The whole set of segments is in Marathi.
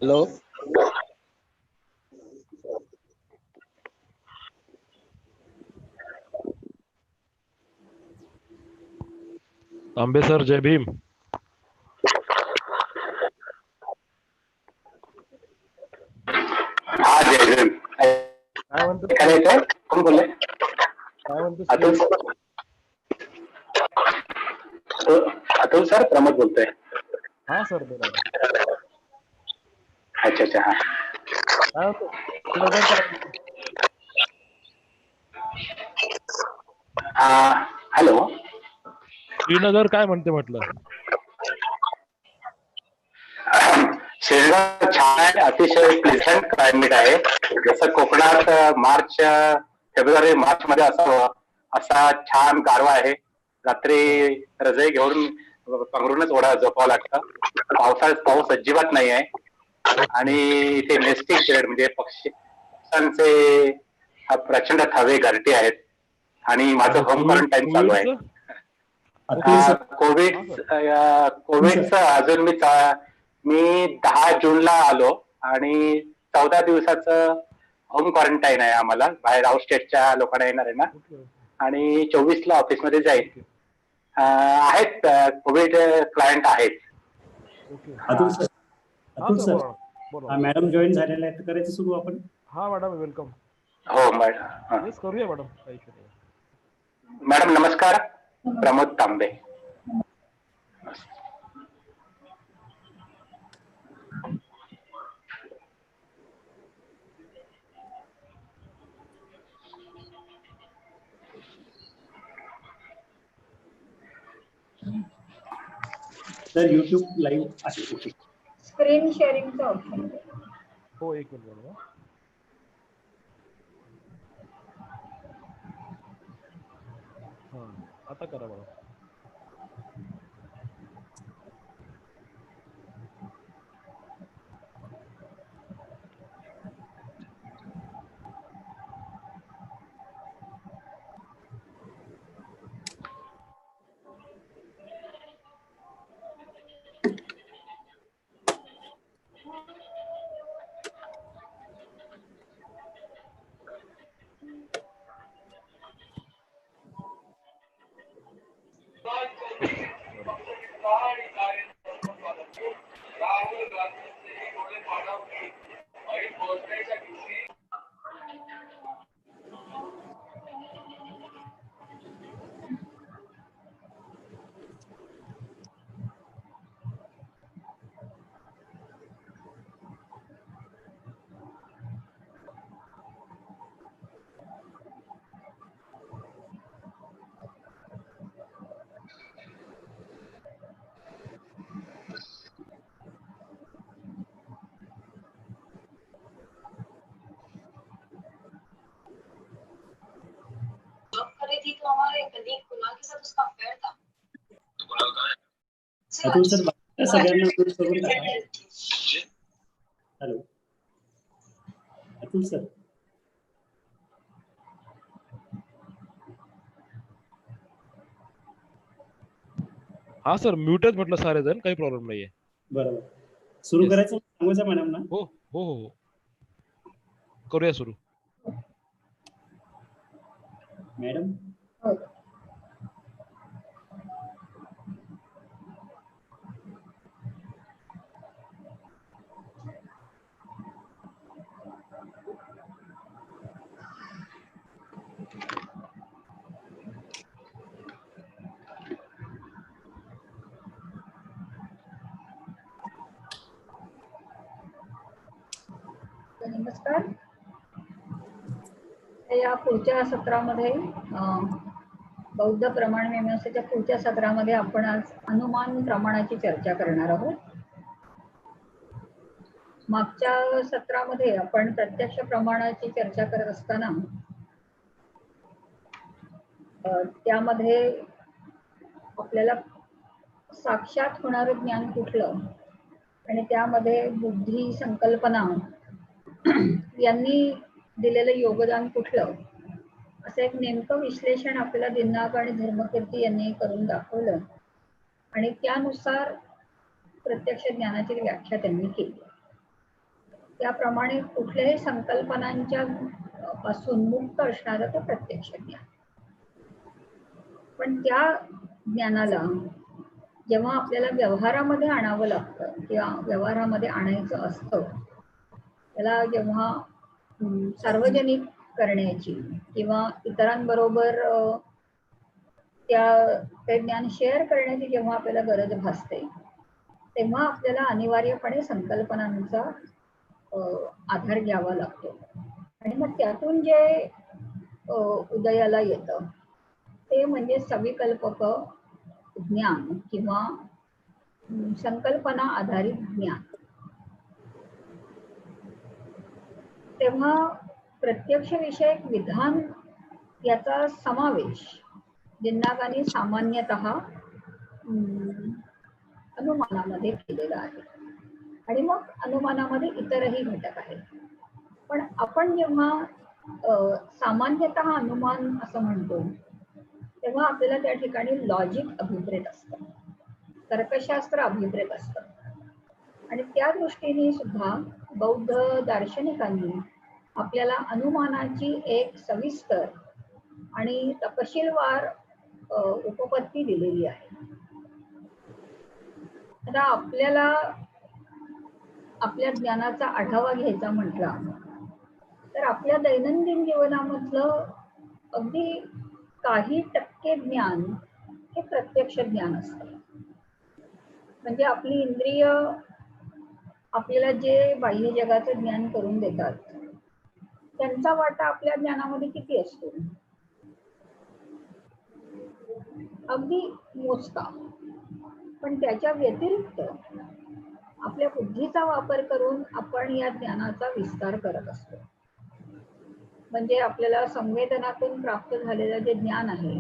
हॅलो. तांबे सर, जय भीम. हा, जय भीम. काय म्हणतो काय येतंय? कोण बोलले? काय म्हणतोस अतुल अतुल सर, प्रमोद बोलतोय. हा सर, बोला. अच्छा अच्छा. हा, काय होतं श्रीनगर काय म्हणतो? हॅलो. श्रीनगर काय म्हणते म्हटलं? श्रीनगर छान आहे, अतिशय प्लेझंट क्लायमेट आहे. जसं कोकणात मार्च, फेब्रुवारी मार्च मध्ये असावं असा छान गारवा आहे. रात्री रजाई घेऊन पांघरूनच ओढा झोपावं लागतं. पावसाळ्यात पाऊस अजिबात नाही आहे. आणि इथे नेस्टिंग पिरियड म्हणजे पक्ष्यांचे प्रचंड थवे घरटे आहेत. आणि माझं होम क्वारंटाईन चालू आहे. कोविडचं अजून मी 10 जूनला आलो आणि 14 दिवसाचं होम क्वारंटाईन आहे आम्हाला. बाहेर आउट स्टेटच्या लोकांना येणार आहे ना. आणि 24 ला ऑफिसमध्ये जाईल. आहेत कोविड क्लायंट आहेत. अतुल सर, मॅडम जॉईन झालेल्या आहेत, करायचं सुरू आपण. हा मॅडम, वेलकम. हो मॅडम. येस, करूया मॅडम, काही इशू नाही. मॅडम नमस्कार. प्रमोद तांबे. तर युट्यूब लाईव्ह आहे. स्क्रीन शेअरिंगचं ऑप्शन. हो, एक मिनिट मॅडम. हा, आता करा मॅडम. अतुल सर, सगळ्यांना म्यूट करून टाका. Hello Atul sir. हा सर, म्यूटच म्हटलं सारे जण, काही प्रॉब्लेम नाहीये. बरोबर, सुरू करायचं सांगायचं मॅडम ना. हो हो हो, करूया सुरू. मॅडम. नमस्कार. या पुढच्या सत्रामध्ये बौद्ध प्रमाण मीमांसेच्या पुढच्या सत्रामध्ये आपण आज अनुमान प्रमाणाची चर्चा करणार आहोत. मागच्या सत्रामध्ये आपण प्रत्यक्ष प्रमाणाची चर्चा करत असताना त्यामध्ये आपल्याला साक्षात होणारं ज्ञान कुठलं आणि त्यामध्ये बुद्धी, संकल्पना यांनी दिलेलं योगदान कुठलं, असं एक नेमकं विश्लेषण आपल्याला दिनांक आणि धर्मकीर्ती यांनी करून दाखवलं आणि त्यानुसार प्रत्यक्ष ज्ञानाची व्याख्या त्यांनी केली. त्याप्रमाणे कुठल्याही संकल्पनांच्या पासून मुक्त असणारं ते प्रत्यक्ष ज्ञान. पण त्या ज्ञानाला जेव्हा आपल्याला व्यवहारामध्ये आणावं लागतं किंवा व्यवहारामध्ये आणायचं असतं, त्याला जेव्हा सार्वजनिक करण्याची किंवा इतरांबरोबर ते ज्ञान शेअर करण्याची जेव्हा आपल्याला गरज भासते, तेव्हा आपल्याला अनिवार्यपणे संकल्पनांचा आधार घ्यावा लागतो. आणि मग त्यातून जे उदयाला येतं ते म्हणजे सविकल्पक ज्ञान किंवा संकल्पना आधारित ज्ञान. तेव्हा प्रत्यक्ष विषयक विधान याचा समावेश जिन्नागांनी सामान्यतः अनुमानामध्ये केलेला आहे. आणि मग अनुमानामध्ये इतरही घटक आहेत. पण आपण जेव्हा सामान्यतः अनुमान असं म्हणतो, तेव्हा आपल्याला त्या ठिकाणी लॉजिक अभिप्रेत असतं, तर्कशास्त्र अभिप्रेत असतं. आणि त्या दृष्टीने सुद्धा बौद्ध दार्शनिकांनी आपल्याला अनुमानाची एक सविस्तर आणि तपशीलवार उपपत्ती दिलेली आहे. आता आपल्याला आपल्या ज्ञानाचा आढावा घ्यायचा म्हटला तर आपल्या दैनंदिन जीवनामधलं अगदी काही टक्के ज्ञान हे प्रत्यक्ष ज्ञान असतं. म्हणजे आपली इंद्रिय आपल्याला जे बाह्य जगाचं ज्ञान करून देतात, त्यांचा वाटा आपल्या ज्ञानामध्ये किती असतो? अगदी मोजका. पण त्याच्या व्यतिरिक्त आपल्या बुद्धीचा वापर करून आपण या ज्ञानाचा विस्तार करत असतो. म्हणजे आपल्याला संवेदनातून प्राप्त झालेलं जे ज्ञान आहे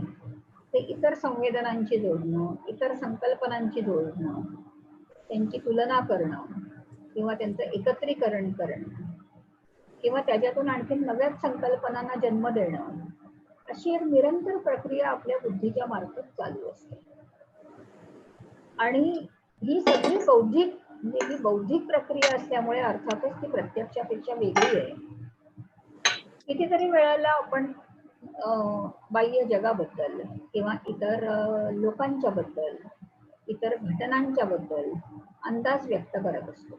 ते इतर संवेदनांची जोडणं, इतर संकल्पनांची जोडणं, त्यांची तुलना करणं किंवा त्यांचं एकत्रीकरण करणं किंवा त्याच्यातून आणखी नव्याच संकल्पनांना जन्म देणं, अशी एक निरंतर प्रक्रिया आपल्या बुद्धीच्या मार्फत चालू असते. आणि ही सगळी बौद्धिक प्रक्रिया असल्यामुळे अर्थातच ती प्रत्यक्षापेक्षा वेगळी आहे. कितीतरी वेळेला आपण बाह्य जगाबद्दल किंवा इतर लोकांच्या बद्दल, इतर घटनांच्या बद्दल अंदाज व्यक्त करत असतो.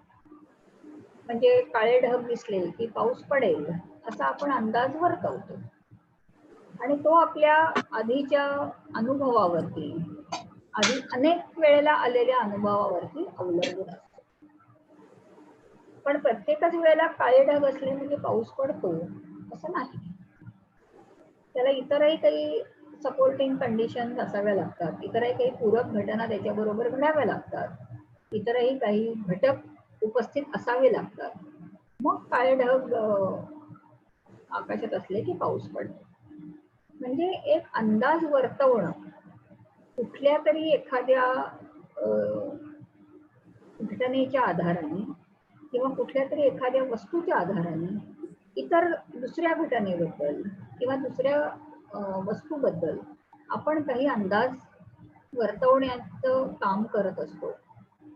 म्हणजे काळे ढग दिसले की पाऊस पडेल असा आपण अंदाज वर्तवतो. आणि तो आपल्या आधीच्या अनुभवावरती, आधी अनेक वेळेला आलेल्या अनुभवावरती अवलंबून असतो. पण प्रत्येकच वेळेला काळे ढग असले म्हणजे पाऊस पडतो असं नाही. त्याला इतरही काही सपोर्टिंग कंडिशन असाव्या लागतात, इतरही काही पूरक घटना त्याच्याबरोबर घडाव्या लागतात, इतरही काही घटक उपस्थित असावे लागतात. मग काळे ढग आकाशात असले की पाऊस पडतो. म्हणजे एक अंदाज वर्तवणं कुठल्या तरी एखाद्या घटनेच्या आधाराने किंवा कुठल्या तरी एखाद्या वस्तूच्या आधाराने इतर दुसऱ्या घटनेबद्दल किंवा दुसऱ्या वस्तूबद्दल आपण काही अंदाज वर्तवण्याचं काम करत असतो.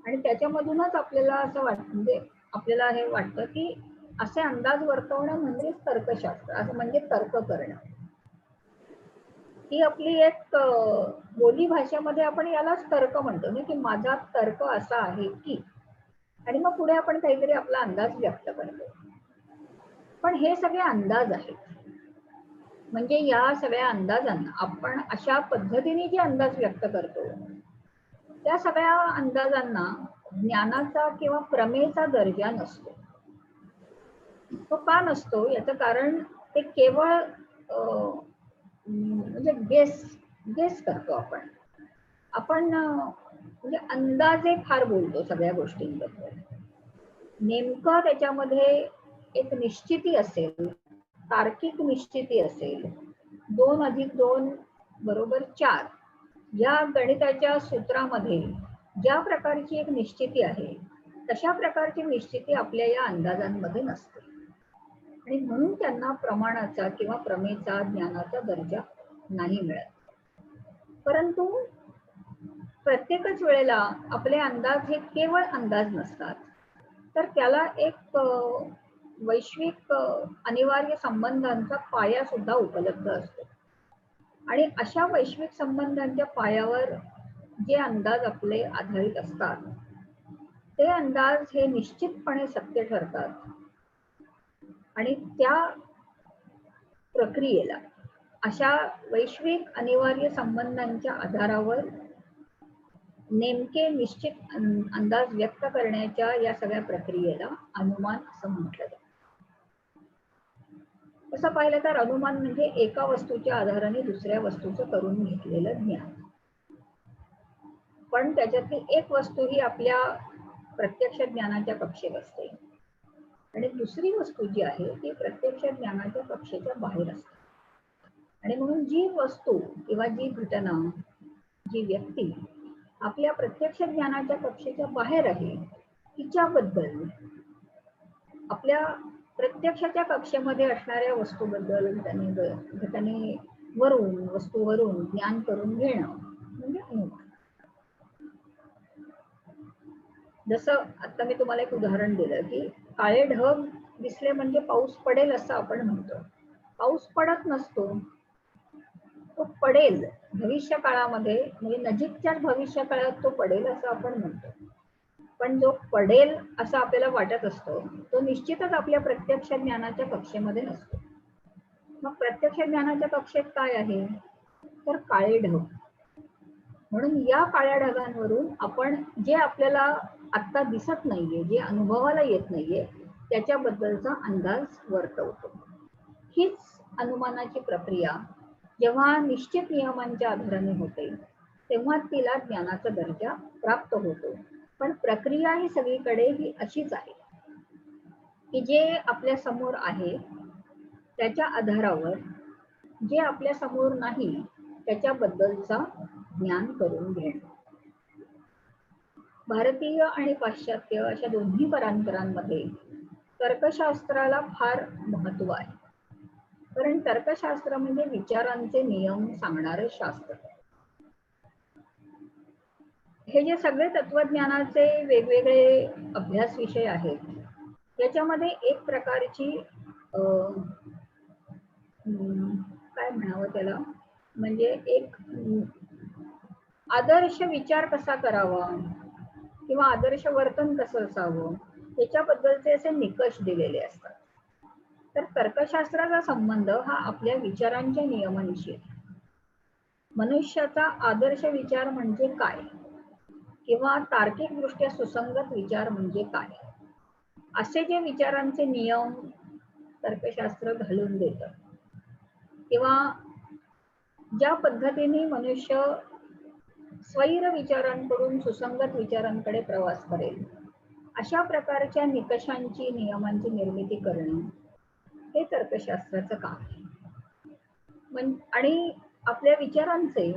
आणि त्याच्यामधूनच आपल्याला असं म्हणजे आपल्याला हे वाटतं की असे अंदाज वर्तवणं म्हणजे तर्कशास्त्र, असं म्हणजे तर्क करणं. ही आपली एक बोली भाषेमध्ये आपण यालाच तर्क म्हणतो ना, की माझा तर्क असा आहे की, आणि मग पुढे आपण काहीतरी आपला अंदाज व्यक्त करतो. पण हे सगळे अंदाज आहेत. म्हणजे या सगळ्या अंदाजांना आपण अशा पद्धतीने जे अंदाज व्यक्त करतो त्या सगळ्या अंदाजांना ज्ञानाचा किंवा प्रमेयचा दर्जा नसतो. तो का नसतो याचं कारण ते केवळ म्हणजे गेस करतो आपण म्हणजे अंदाजे फार बोलतो सगळ्या गोष्टींबद्दल. नेमकं त्याच्यामध्ये एक निश्चिती असेल, तार्किक निश्चिती असेल, 2 + 2 = 4 या गणिताच्या सूत्रामध्ये ज्या प्रकारची एक निश्चिती आहे तशा प्रकारची निश्चिती आपल्या या अंदाजांमध्ये नसते. आणि म्हणून त्यांना प्रमाणाचा किंवा प्रमेयचा ज्ञानाचा दर्जा नाही मिळत. परंतु प्रत्येकच वेळेला आपले अंदाज हे केवळ अंदाज नसतात, तर त्याला एक वैश्विक अनिवार्य संबंधांचा पाया सुद्धा उपलब्ध असतो. आणि अशा वैश्विक संबंधांच्या पायावर जे अंदाज आपले आधारित असतात ते अंदाज हे निश्चितपणे सत्य ठरतात. आणि त्या प्रक्रियेला, अशा वैश्विक अनिवार्य संबंधांच्या आधारावर नेमके निश्चित अंदाज व्यक्त करण्याच्या या सगळ्या प्रक्रियेला अनुमान असं म्हटलं जातं. तसं पाहिलं तर अनुमान म्हणजे एका वस्तूच्या आधाराने दुसऱ्या वस्तूचं करून घेतलेलं ज्ञान. पण त्याच्यातली एक वस्तू ही आपल्या प्रत्यक्ष ज्ञानाच्या कक्षेत असते आणि दुसरी वस्तू जी आहे ती प्रत्यक्ष ज्ञानाच्या कक्षेच्या बाहेर असते. आणि म्हणून जी वस्तू किंवा जी घटना, जी व्यक्ती आपल्या प्रत्यक्ष ज्ञानाच्या कक्षेच्या बाहेर आहे तिच्याबद्दल, आपल्या प्रत्यक्षाच्या कक्षेमध्ये असणाऱ्या वस्तूबद्दल घटनेवरून, वस्तूवरून ज्ञान करून घेणं म्हणजे अनुमान. जसं आता मी तुम्हाला एक उदाहरण दिलं की काळे ढग दिसले म्हणजे पाऊस पडेल असं आपण म्हणतो. पाऊस पडत नसतो, तो पडेल भविष्य काळामध्ये, म्हणजे नजीकच्याच भविष्य काळात तो पडेल असं आपण म्हणतो. पण जो पडेल असं आपल्याला वाटत असतो तो निश्चितच आपल्या प्रत्यक्ष ज्ञानाच्या कक्षेमध्ये नसतो. मग प्रत्यक्ष ज्ञानाच्या कक्षेत काय आहे तर काळे ढग. म्हणून या काळ्या ढगांवरून आपण जे आपल्याला आत्ता दिसत नाहीये, जे अनुभवाला येत नाहीये त्याच्याबद्दलचा अंदाज वर्तवतो. हीच अनुमानाची प्रक्रिया जेव्हा निश्चित नियमांच्या आधाराने होते तेव्हा तिला ज्ञानाचा दर्जा प्राप्त होतो. पण प्रक्रिया ही सगळीकडे ही अशीच आहे की जे आपल्या समोर आहे त्याच्या आधारावर जे आपल्या समोर नाही त्याच्याबद्दलचा ज्ञान करून घेणं. भारतीय आणि पाश्चात्य अशा दोन्ही परंपरांमध्ये तर्कशास्त्राला फार महत्व आहे. कारण तर्कशास्त्र म्हणजे विचारांचे नियम सांगणारे शास्त्र. हे जे सगळे तत्वज्ञानाचे वेगवेगळे अभ्यास विषय आहेत याच्यामध्ये एक प्रकारची काय म्हणावं त्याला, म्हणजे एक आदर्श विचार कसा करावा किंवा आदर्श वर्तन कसं असावं याच्याबद्दलचे असे निकष दिलेले असतात. तर तर्कशास्त्राचा संबंध हा आपल्या विचारांच्या नियमांशी आहे. मनुष्याचा आदर्श विचार म्हणजे काय किंवा तार्किक दृष्ट्या सुसंगत विचार म्हणजे काय, असे जे विचारांचे नियम तर्कशास्त्र घालून देतं किंवा ज्या पद्धतीने मनुष्य स्वैर विचारांकडून सुसंगत विचारांकडे प्रवास करेल अशा प्रकारच्या निकषांची, नियमांची निर्मिती करणं हे तर्कशास्त्राचं काम आहे. आणि आपल्या विचारांचे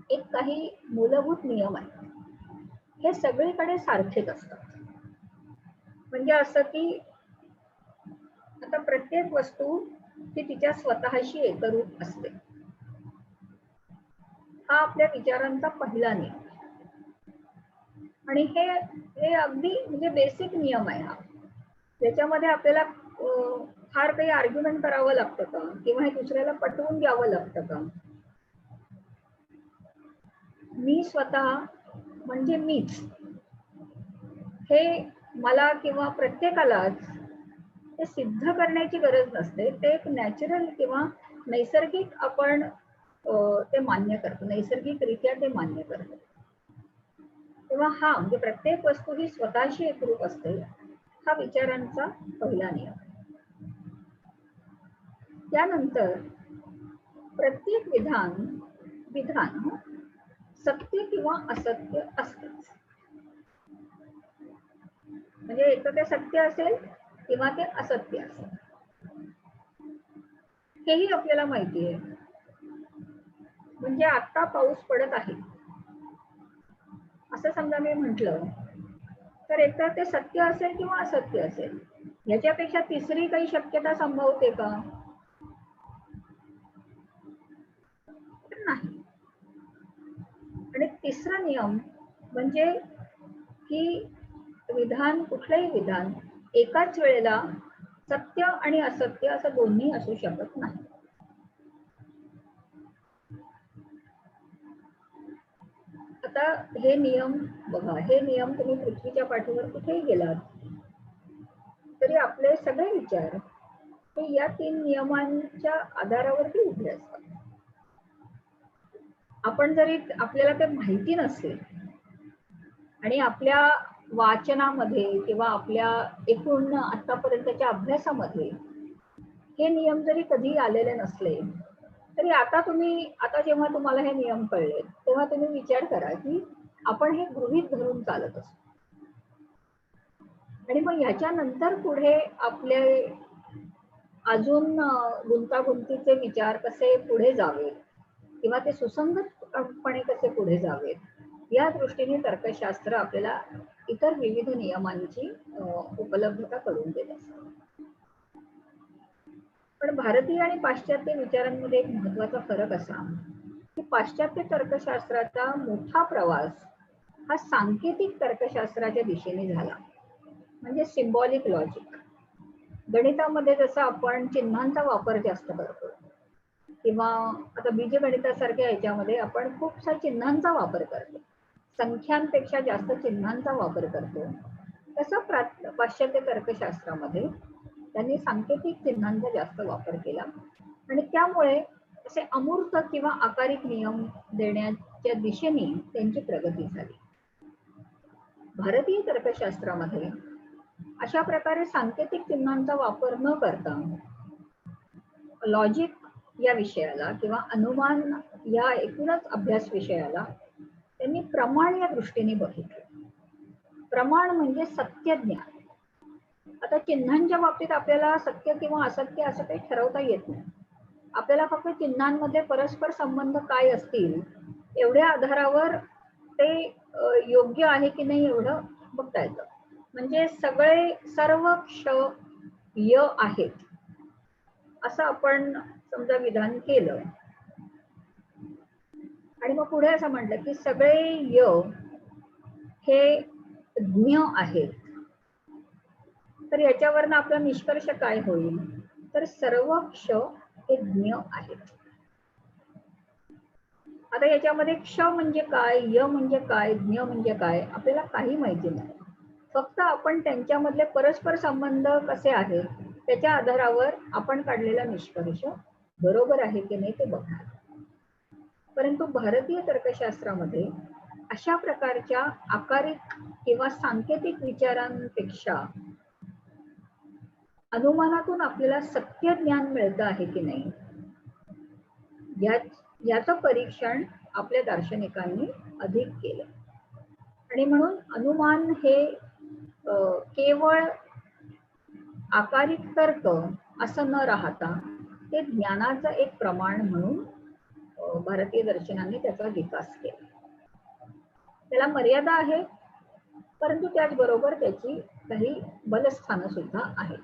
एक काही मूलभूत नियम आहेत, हे सगळीकडे सारखेच असतात. म्हणजे असं की आता प्रत्येक वस्तू ही तिच्या स्वतःशी एकरूप असते, हा आपल्या विचारांचा पहिला नियम. आणि हे अगदी म्हणजे बेसिक नियम आहे हा. त्याच्यामध्ये आपल्याला फार काही आर्ग्युमेंट करावं लागतं का किंवा हे दुसऱ्याला पटवून द्यावं लागतं का? मी स्वतः म्हणजे मीच, हे मला किंवा प्रत्येकालाच ते सिद्ध करण्याची गरज नसते. ते एक नॅचरल किंवा नैसर्गिक आपण ते मान्य करतो, नैसर्गिकरित्या ते मान्य करतो. तेव्हा हा म्हणजे प्रत्येक वस्तू ही स्वतःशी एकरूप असते, हा विचारांचा पहिला नियम. त्यानंतर प्रत्येक विधान सत्य किंवा असत्य असतेच. म्हणजे एक तर ते सत्य असेल किंवा ते असत्य असेल, हेही आपल्याला माहिती आहे. म्हणजे आता पाऊस पडत आहे असं समजा मी म्हटलं तर एकतर ते सत्य असेल किंवा असत्य असेल. याच्यापेक्षा तिसरी काही शक्यता संभवते का? नाही. आणि तिसरा नियम म्हणजे की विधान, कुठलंही विधान एकाच वेळेला सत्य आणि असत्य असं दोन्ही असू शकत नाही. आता हे नियम बघा, हे नियम तुम्ही पृथ्वीच्या पाठीवर कुठेही गेलात तरी आपले सगळे विचार हे या 3 नियमांच्या आधारावरती उभे असतात. आपण जरी आपल्याला ते माहिती नसेल आणि आपल्या वाचनामध्ये किंवा आपल्या एकूण आतापर्यंतच्या अभ्यासामध्ये हे नियम जरी कधी आलेले नसले तरी आता जेव्हा तुम्हाला हे नियम कळले तेव्हा तुम्ही विचार करा की आपण हे गृहीत धरून चालत असतो. आणि मग ह्याच्यानंतर पुढे आपले अजून गुंतागुंतीचे विचार कसे पुढे जावेत किंवा ते सुसंगतपणे कसे पुढे जावेत या दृष्टीने तर्कशास्त्र आपल्याला इतर विविध नियमांची उपलब्धता करून देत असते. पण भारतीय आणि पाश्चात्य विचारांमध्ये एक महत्वाचा फरक असा की पाश्चात्य तर्कशास्त्राचा मोठा प्रवास हा सांकेतिक तर्कशास्त्राच्या दिशेने झाला, म्हणजे सिम्बॉलिक लॉजिक. गणितामध्ये जसं आपण चिन्हांचा वापर जास्त करतो किंवा आता बीजगणितासारख्या याच्यामध्ये आपण खूपसा चिन्हांचा वापर करतो, संख्यांपेक्षा जास्त चिन्हांचा वापर करतो, तसं पाश्चात्य तर्कशास्त्रामध्ये त्यांनी सांकेतिक चिन्हांचा जास्त वापर केला आणि त्यामुळे असे अमूर्त किंवा आकारिक नियम देण्याच्या दिशेने त्यांची प्रगती झाली. भारतीय तर्कशास्त्रामध्ये अशा प्रकारे सांकेतिक चिन्हांचा वापर न करता लॉजिक या विषयाला किंवा अनुमान या एकूणच अभ्यास विषयाला त्यांनी प्रमाण या दृष्टीने बघितलं. प्रमाण म्हणजे सत्य ज्ञान. आता चिन्हांच्या बाबतीत आपल्याला सत्य किंवा असत्य असं काही ठरवता येत नाही. आपल्याला फक्त चिन्हांमध्ये परस्पर संबंध काय असतील एवढ्या आधारावर ते योग्य आहे की नाही एवढं बघता येतं. म्हणजे सर्व क्ष य आहेत असं आपण समजा विधान केलं आणि मग पुढे असं म्हटलं की सगळे य हे ज्ञ आहेत, तर याच्यावरनं आपला निष्कर्ष काय होईल, तर सर्व क्ष हे ज्ञ आहेत. आता याच्यामध्ये क्ष म्हणजे काय, य म्हणजे काय, ज्ञ म्हणजे काय आपल्याला काही माहिती नाही. फक्त आपण त्यांच्यामधले परस्पर संबंध कसे आहेत त्याच्या आधारावर आपण काढलेला निष्कर्ष बरोबर आहे की नाही ते बघणार. परंतु भारतीय तर्कशास्त्रामध्ये अशा प्रकारच्या आकारिक किंवा सांकेतिक विचारांपेक्षा अनुमानातून आपल्याला सत्य ज्ञान मिळतं आहे की नाही याचं परीक्षण आपल्या दार्शनिकांनी अधिक केलं. आणि म्हणून अनुमान हे केवळ आकारिक तर्क असं न राहता ते ज्ञानाचं एक प्रमाण म्हणून भारतीय दर्शनाने त्याचा विकास केला. त्याला मर्यादा आहे, परंतु त्याचबरोबर त्याची काही बलस्थानं सुद्धा आहेत.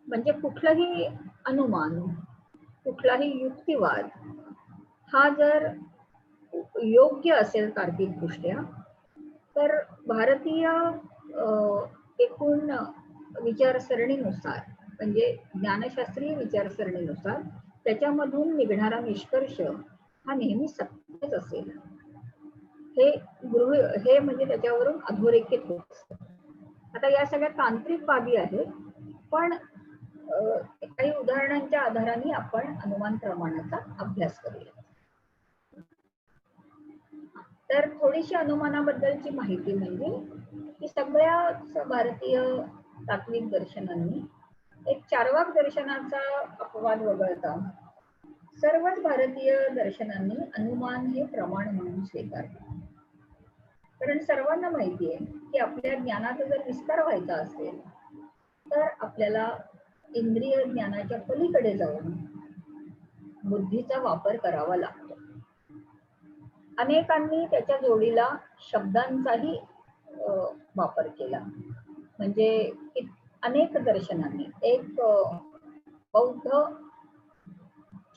म्हणजे कुठलंही अनुमान, कुठलाही युक्तिवाद हा जर योग्य असेल तार्किक दृष्ट्या तर भारतीय एकूण विचारसरणीनुसार म्हणजे ज्ञानशास्त्रीय विचारसरणीनुसार त्याच्यामधून निघणारा निष्कर्ष हा नेहमी सत्यच असेल हे म्हणजे त्याच्यावरून अधोरेखित होत असतं. आता या सगळ्या तांत्रिक बाबी आहेत, पण काही उदाहरणांच्या आधाराने आपण अनुमान प्रमाणाचा अभ्यास करूया. तर थोडीशी अनुमानाबद्दलची माहिती म्हणजे की सगळ्याच भारतीय तात्विक दर्शनांनी एक चार्वाक दर्शनाचा अपवाद वगळता सर्वच भारतीय दर्शनांनी अनुमान हे प्रमाण म्हणून स्वीकारले. कारण सर्वांना माहिती आहे की आपल्या ज्ञानाचा जर विस्तार व्हायचा असेल तर आपल्याला इंद्रिय ज्ञानाच्या पलीकडे जाऊन बुद्धीचा वापर करावा लागतो. अनेकांनी त्याच्या जोडीला शब्दांचाही वापर केला. म्हणजे अनेक दर्शनांनी एक बौद्ध,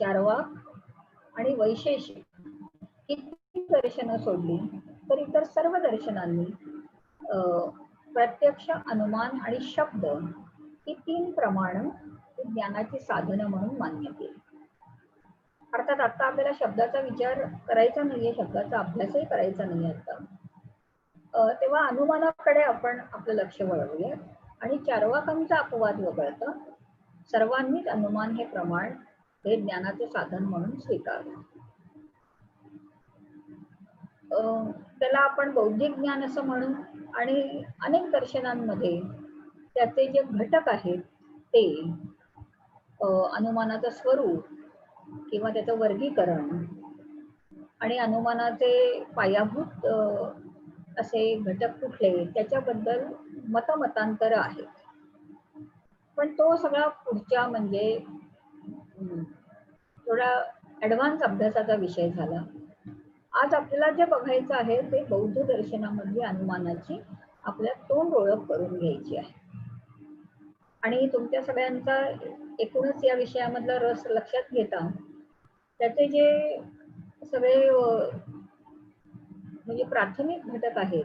चार्वाक आणि वैशेषिक किती दर्शनं सोडली तर इतर सर्व दर्शनांनी प्रत्यक्ष, अनुमान आणि शब्द ही 3 प्रमाण ज्ञानाची साधनं म्हणून मान्य केली. अर्थात आता आपल्याला शब्दाचा विचार करायचा नाहीये, शब्दाचा अभ्यासही करायचा नाही आता. तेव्हा अनुमानाकडे आपण आपलं लक्ष वळवूया आणि चार्वाकांचा अपवाद वगळता सर्वांनीच अनुमान हे प्रमाण हे ज्ञानाचे साधन म्हणून स्वीकारले. त्याला आपण बौद्धिक ज्ञान असं म्हणू आणि अनेक दर्शनांमध्ये त्याचे जे घटक आहेत ते अनुमानाचं स्वरूप किंवा त्याचं वर्गीकरण आणि अनुमानाचे पायाभूत असे घटक कुठले त्याच्याबद्दल मतमतांतर आहेत. पण तो सगळा पुढच्या म्हणजे थोडा ऍडव्हान्स अभ्यासाचा विषय झाला. आज आपल्याला जे बघायचं आहे ते बौद्ध दर्शनामधली अनुमानाची आपल्या तोंड ओळख करून घ्यायची आहे. आणि तुमच्या सगळ्यांचा एकूणच या विषयामधला रस लक्षात घेता त्याचे जे सगळे म्हणजे प्राथमिक घटक आहेत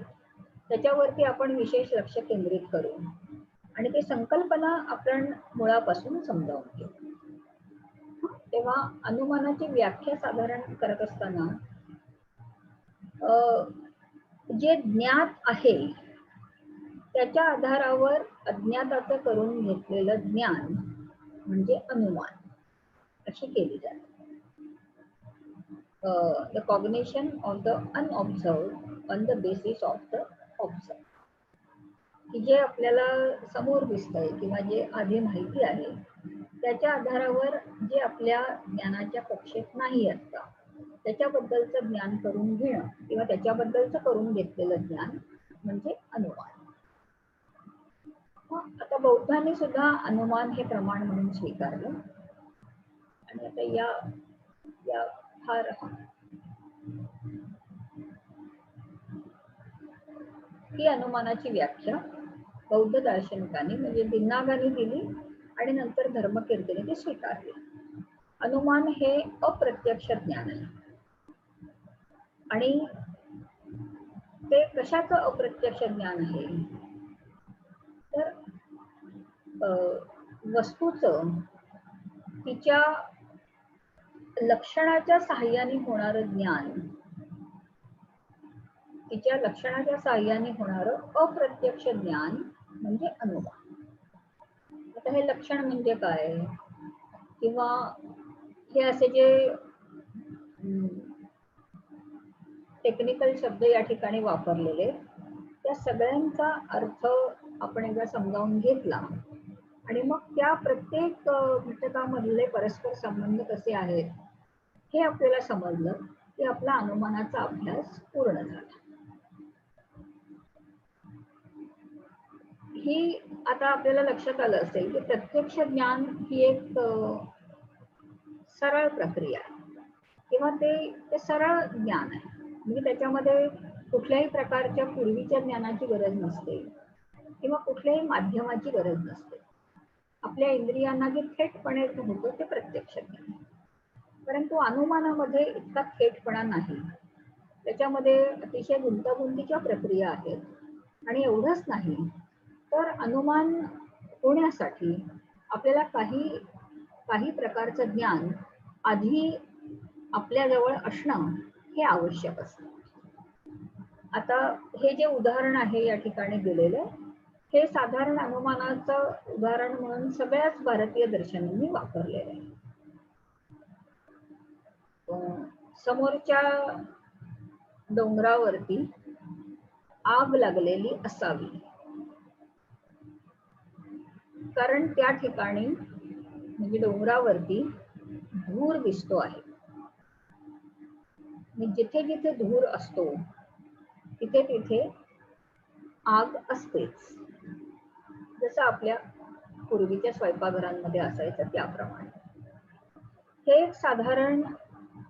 त्याच्यावरती आपण विशेष लक्ष केंद्रित करू आणि ती संकल्पना आपण मुळापासून समजावून घेऊ. तेव्हा अनुमानाची व्याख्या साधारण करत असताना जे ज्ञात आहे त्याच्या आधारावर अज्ञाताचं करून घेतलेलं ज्ञान म्हणजे अनुमान अशी केली जाते. The cognition of the unobserved on the basis of the observe, की जे आपल्याला समोर दिसतंय किंवा जे आधी माहिती आहे त्याच्या आधारावर जे आपल्या ज्ञानाच्या कक्षेत नाही असतं त्याच्याबद्दलचं ज्ञान करून घेणं किंवा त्याच्याबद्दलचं करून घेतलेलं ज्ञान म्हणजे अनुमान. आता बौद्धांनी सुद्धा अनुमान हे प्रमाण म्हणून स्वीकारलं आणि आता या फार ही अनुमानाची व्याख्या बौद्ध दार्शनिकांनी म्हणजे दिन्नागांनी दिली आणि नंतर धर्मकीर्तीने ती स्वीकारली. अनुमान हे अप्रत्यक्ष ज्ञान आहे आणि ते कशाचं अप्रत्यक्ष ज्ञान आहे तर वस्तूचं तिच्या लक्षणाच्या साहाय्याने होणारं ज्ञान, तिच्या लक्षणाच्या साहाय्याने होणारं अप्रत्यक्ष ज्ञान म्हणजे अनुमान. आता हे लक्षण म्हणजे काय किंवा हे असे जे टेक्निकल शब्द या ठिकाणी वापरलेले त्या सगळ्यांचा अर्थ आपण एकदा समजावून घेतला आणि मग त्या प्रत्येक घटकामधले परस्पर संबंध कसे आहेत हे आपल्याला समजलं की आपला अनुमानाचा अभ्यास पूर्ण झाला. ही आता आपल्याला लक्षात आलं असेल की प्रत्यक्ष ज्ञान ही एक सरळ प्रक्रिया आहे किंवा ते सरळ ज्ञान आहे. म्हणजे त्याच्यामध्ये कुठल्याही प्रकारच्या पूर्वीच्या ज्ञानाची गरज नसते किंवा कुठल्याही माध्यमाची गरज नसते. आपल्या इंद्रियांना जे थेटपणे होतं ते प्रत्यक्ष ज्ञान. परंतु अनुमानामध्ये इतका थेटपणा नाही, त्याच्यामध्ये अतिशय गुंतागुंतीच्या प्रक्रिया आहेत आणि एवढंच नाही तर अनुमान होण्यासाठी आपल्याला काही प्रकारचं ज्ञान आधी आपल्याजवळ असणं हे आवश्यक असतं. आता हे जे उदाहरण आहे या ठिकाणी दिलेलं हे साधारण अनुमानाचं उदाहरण म्हणून सगळ्याच भारतीय दर्शनांनी वापरलेलं आहे. समोरच्या डोंगरावरती आग लागलेली असावी कारण त्या ठिकाणी म्हणजे डोंगरावरती धूर दिसतो आहे. जिथे जिथे धूर असतो तिथे तिथे आग असतेच, जसं आपल्या पूर्वीच्या स्वयंपाकघरांमध्ये असायचं त्याप्रमाणे. हे एक साधारण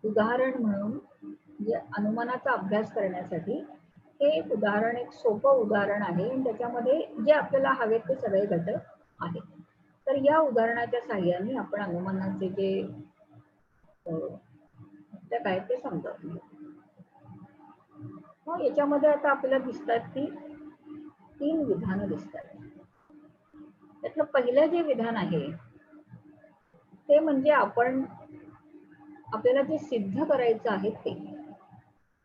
उदाहरण म्हणून जे अनुमानाचा अभ्यास करण्यासाठी हे एक उदाहरण, एक सोपं उदाहरण आहे आणि त्याच्यामध्ये जे आपल्याला हवे ते सगळे घटक आहेत. तर या उदाहरणाच्या साहाय्याने आपण अनुमानाचे जे काय ते समजावून घेऊ. मग याच्यामध्ये आता आपल्याला दिसतात की तीन विधानं दिसतात. त्यातलं पहिलं जे विधान आहे ते म्हणजे आपल्याला जे सिद्ध करायचं आहे ते.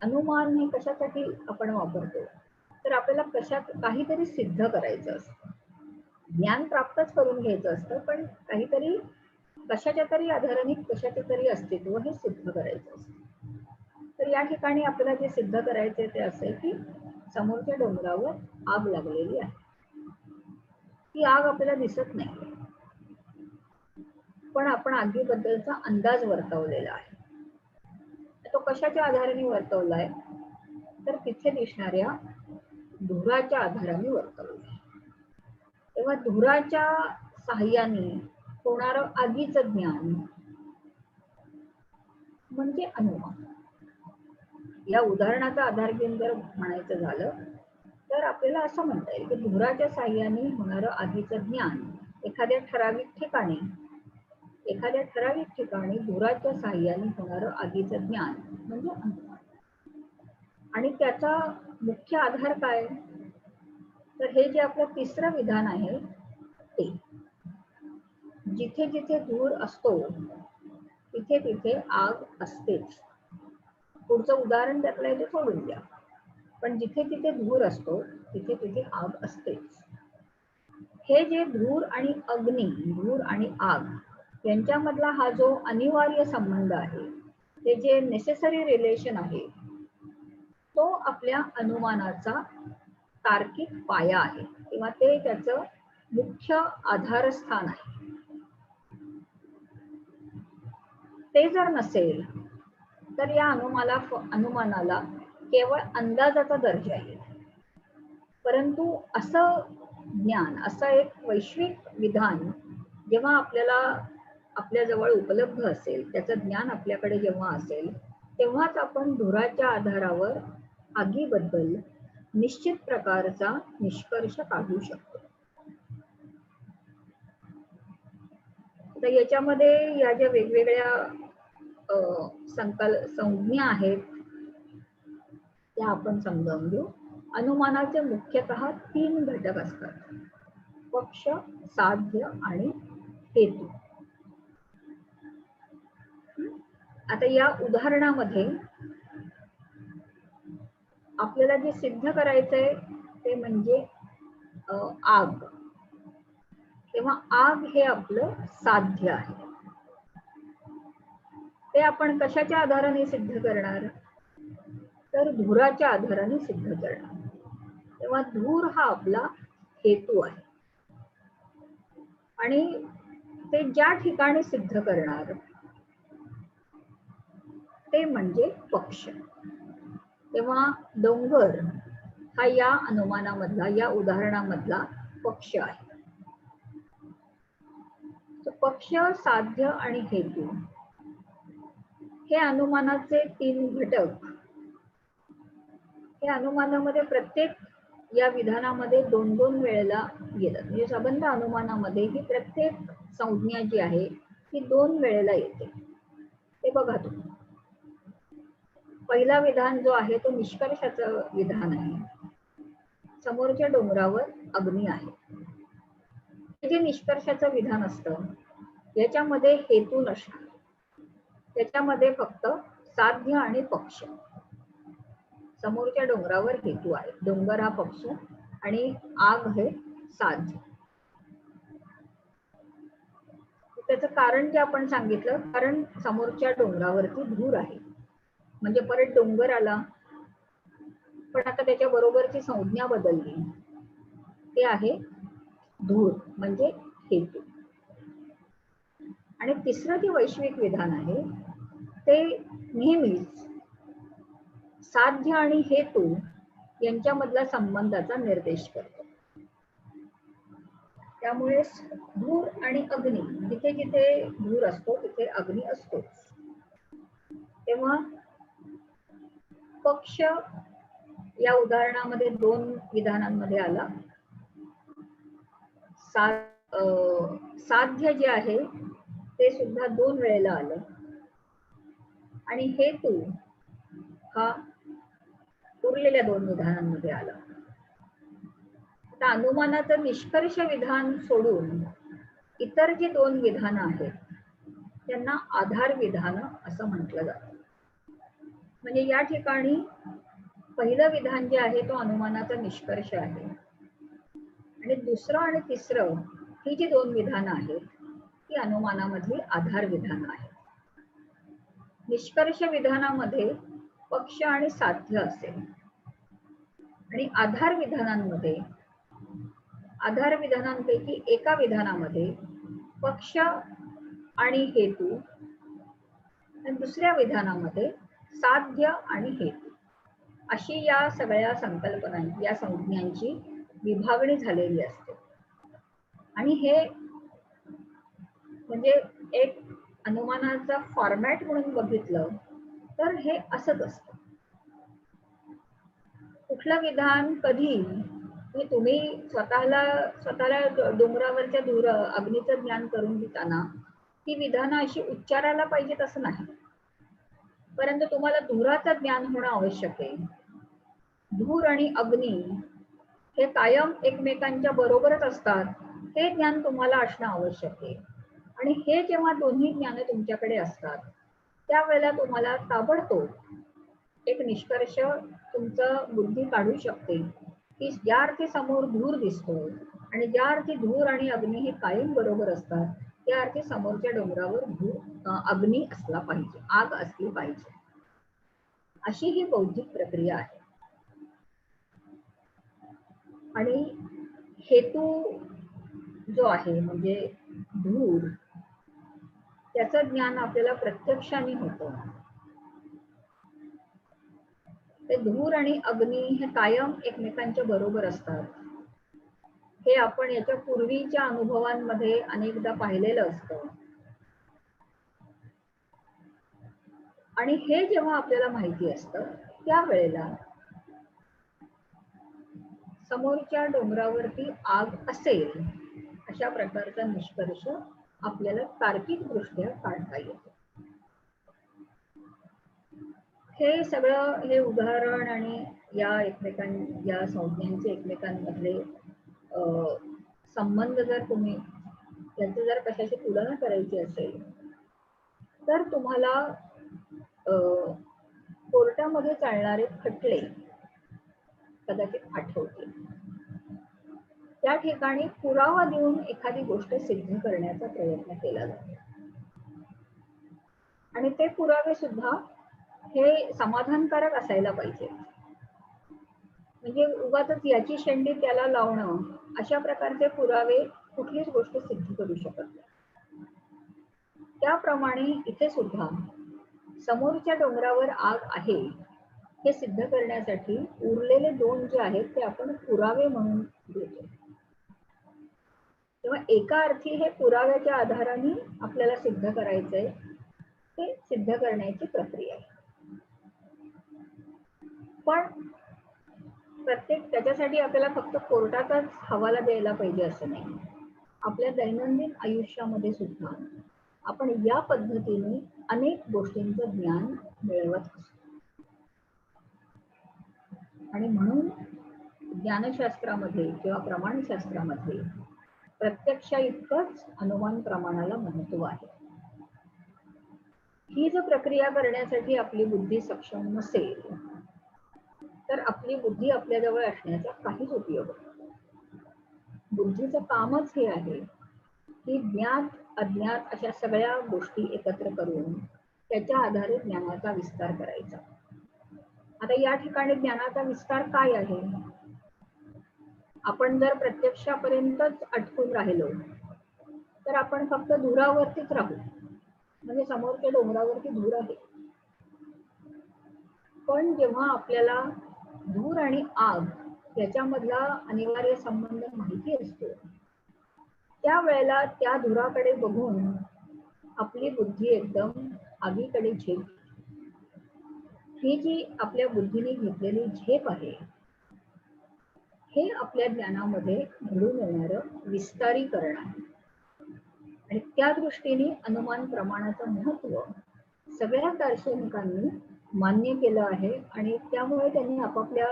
अनुमान हे कशासाठी आपण वापरतो, तर आपल्याला काहीतरी सिद्ध करायचं असतं. ज्ञान प्राप्तच करून घ्यायचं असतं, पण काहीतरी कशाच्या तरी आधाराने कशाचे तरी अस्तित्व हे सिद्ध करायचं असतं. तर या ठिकाणी आपल्याला जे सिद्ध करायचे ते असे की समोरच्या डोंगरावर आग लागलेली आहे. ती आग आपल्याला दिसत नाही, पण आपण आगीबद्दलचा अंदाज वर्तवलेला आहे. तो कशाच्या आधाराने वर्तवलाय, तर तिथे दिसणाऱ्या धुराच्या आधाराने वर्तवलाय. तेव्हा धुराच्या साहाय्याने होणारं आगीचं ज्ञान म्हणजे अनुमान. या उदाहरणाचा आधार घेऊन जर म्हणायचं झालं तर आपल्याला असं म्हणता येईल की धुराच्या साहाय्याने होणारं आगीचं ज्ञान एखाद्या ठराविक ठिकाणी धुराच्या साहाय्याने होणारं आगीचं ज्ञान म्हणजे अनुमान. आणि त्याचा मुख्य आधार काय, तर हे जे आपलं तिसरं विधान आहे ते, जिथे जिथे धूर असतो तिथे तिथे आग असतेच. पुढचं उदाहरण त्यातलं आहे ते सोडून द्या, पण जिथे जिथे धूर असतो तिथे तिथे आग असतेच. हे जे धूर आणि आग यांच्यामधला हा जो अनिवार्य संबंध आहे, हे जे नेसेसरी रिलेशन आहे, तो आपल्या अनुमानाचा तार्किक पाया आहे किंवा ते त्याचं मुख्य आधारस्थान आहे. ते जर नसेल तर या अनुमानाला केवळ अंदाजाचा दर्जा येईल. परंतु असं ज्ञान, असं एक वैश्विक विधान जेव्हा आपल्या जवळ उपलब्ध असेल, त्याचं ज्ञान आपल्याकडे जेव्हा असेल, तेव्हाच आपण धुराच्या आधारावर आगीबद्दल निश्चित प्रकारचा निष्कर्ष काढू शकतो. तर याच्यामध्ये या ज्या वेगवेगळ्या संज्ञा आहेत त्या आपण समजावून घेऊ. अनुमानाचे मुख्यतः 3 घटक असतात: पक्ष, साध्य आणि हेतू. आता या उदाहरणामध्ये आपल्याला जे सिद्ध करायचंय ते म्हणजे आग. तेव्हा आग हे आपलं साध्य आहे. ते आपण कशाच्या आधाराने सिद्ध करणार, तर धुराच्या आधाराने सिद्ध करणार. तेव्हा धूर हा आपला हेतू आहे आणि ते ज्या ठिकाणी सिद्ध करणार ते म्हणजे पक्ष. तेव्हा डोंगर हा या अनुमानामधला, या उदाहरणामधला पक्ष आहे. पक्ष, साध्य आणि हेतू हे अनुमानाचे 3 घटक. हे अनुमानामध्ये प्रत्येक या विधानामध्ये 2-2 वेळेला येतात. म्हणजे संबंध अनुमानामध्ये ही प्रत्येक संज्ञा जी आहे ती 2 वेळेला येते. ते बघा तुम्ही. पहिला विधान जो आहे तो निष्कर्षाचं विधान आहे. समोरच्या डोंगरावर अग्नी आहे. हे जे निष्कर्षाचं विधान असतं याच्यामध्ये हेतू नसणार. त्याच्यामध्ये फक्त साध्य आणि पक्ष. समोरच्या डोंगरावर हेतू आहे, डोंगर हा पक्ष आणि आग हे साध्य. त्याचं कारण जे आपण सांगितलं, कारण समोरच्या डोंगरावरती धूर आहे म्हणजे परत डोंगर आला, पण आता त्याच्या बरोबरची संज्ञा बदलली. ते आहे धूर म्हणजे हेतू. आणि तिसरं जे वैश्विक विधान आहे ते नेहमीच साध्य आणि हेतू यांच्यामधला संबंधाचा निर्देश करतो. त्यामुळे धूर आणि अग्नी, जिथे जिथे धूर असतो तिथे अग्नी असतो. तेव्हा पक्ष या उदाहरणामध्ये 2 विधानांमध्ये आला. साध्य जे आहे ते सुद्धा 2 वेळेला आलं आणि हेतू हा उरलेल्या 2 विधानांमध्ये आला. तर अनुमानाचं निष्कर्ष विधान सोडून इतर जी दोन विधानं आहेत त्यांना आधार विधानं असं म्हटलं जातं. म्हणजे या ठिकाणी पहिलं विधान जे आहे तो अनुमानाचा निष्कर्ष आहे आणि दुसरं आणि तिसरं ही जी दोन विधानं आहेत ती अनुमानामधली आधार विधानं आहेत. निष्कर्ष विधानामध्ये पक्ष आणि साध्य असेल आणि आधार विधानांपैकी एका विधानामध्ये पक्ष आणि हेतू आणि दुसऱ्या विधानामध्ये साध्य आणि हेतू अशी या सगळ्या संकल्पनांची या संज्ञांची विभागणी झालेली असते. आणि हे म्हणजे एक अनुमानाचा फॉर्मॅट म्हणून बघितलं तर हे असंच असतं. कुठलं विधान कधी म्हणजे तुम्ही स्वतःला डोंगरावरच्या धूर अग्नीचं ज्ञान करून घेताना ती विधानं अशी उच्चारायला पाहिजेत असं नाही, परंतु तुम्हाला धुराचं ज्ञान होणं आवश्यक आहे. धूर आणि अग्नी हे कायम एकमेकांच्या बरोबरच असतात हे ज्ञान तुम्हाला असणं आवश्यक आहे. आणि हे जेव्हा दोन्ही ज्ञान तुमच्याकडे असतात त्यावेळेला तुम्हाला ताबडतोब एक निष्कर्ष तुमचं बुद्धी काढू शकते की ज्या अर्थी समोर धूर दिसतो आणि ज्या अर्थी धूर आणि अग्नी हे कायम बरोबर असतात त्या अर्थी समोरच्या डोंगरावर अग्नी असला पाहिजे, आग असली पाहिजे. अशी ही बौद्धिक प्रक्रिया आहे. आणि हेतू जो आहे म्हणजे धूर त्याचं ज्ञान आपल्याला प्रत्यक्षाने होतं. ते धूर आणि अग्नी हे कायम एकमेकांच्या बरोबर असतात हे आपण याच्या पूर्वीच्या अनुभवांमध्ये अनेकदा पाहिलेलं असतं. आणि हे जेव्हा आपल्याला माहिती असतं त्यावेळेला समोरच्या डोंगरावरती आग असेल अशा प्रकारचा निष्कर्ष आपल्याला तार्किक दृष्ट्या काढता येतो. हे सगळं हे उदाहरण आणि या संज्ञांचे एकमेकांमधले संबंध जर तुम्ही त्यांची जर कशाशी तुलना करायची असेल तर तुम्हाला कोर्टामध्ये चालणारे खटले कदाचित आठवतील. त्या ठिकाणी पुरावा देऊन एखादी गोष्ट सिद्ध करण्याचा प्रयत्न केला जातो आणि ते पुरावे सुद्धा हे समाधानकारक असायला पाहिजे. म्हणजे उगाचच याची शेंडी त्याला लावणं अशा प्रकारचे पुरावे कुठलीच गोष्ट सिद्ध करू शकत नाही. त्याप्रमाणे इथे सुद्धा समोरच्या डोंगरावर आग आहे हे सिद्ध करण्यासाठी उरलेले दोन जे आहेत ते आपण पुरावे म्हणून घेतो. तेव्हा एका अर्थी हे पुराव्याच्या आधाराने आपल्याला सिद्ध करायचंय, ते सिद्ध करण्याची प्रक्रिया आहे. पण त्याच्यासाठी आपल्याला फक्त कोर्टाचाच हवाला द्यायला पाहिजे असं नाही. आपल्या दैनंदिन आयुष्यामध्ये सुद्धा आपण या पद्धतीने अनेक गोष्टींचं ज्ञान मिळवत असतो. आणि म्हणून ज्ञानशास्त्रामध्ये किंवा प्रमाणशास्त्रामध्ये प्रत्यक्षा इतकंच अनुमान प्रमाणाला महत्व आहे. ही जर प्रक्रिया करण्यासाठी आपली बुद्धी सक्षम नसेल तर आपली बुद्धी आपल्याजवळ असण्याचा काहीच उपयोग नाही. बुद्धीचं कामच हे आहे की ज्ञात अज्ञात अशा सगळ्या गोष्टी एकत्र करून त्याच्या आधारे ज्ञानाचा विस्तार करायचा. आता या ठिकाणी ज्ञानाचा विस्तार काय आहे? आपण जर प्रत्यक्षापर्यंतच अटकून राहिलो तर आपण फक्त धुरावरतीच राहू, म्हणजे समोरच्या डोंगरावरती धूर आहे. पण जेव्हा आपल्याला धूर आणि आग याच्यामधला अनिवार्य संबंध माहिती असतो त्यावेळेला त्या धुराकडे बघून आपली बुद्धी एकदम आगीकडे झेप, ही जी आपल्या बुद्धीने घेतलेली झेप आहे हे आपल्या ज्ञानामध्ये घडून येणारं विस्तारीकरण आहे. आणि त्या दृष्टीने अनुमान प्रमाणाचं महत्व सगळ्या दार्शनिकांनी मान्य केलं आहे आणि त्यामुळे त्यांनी आपापल्या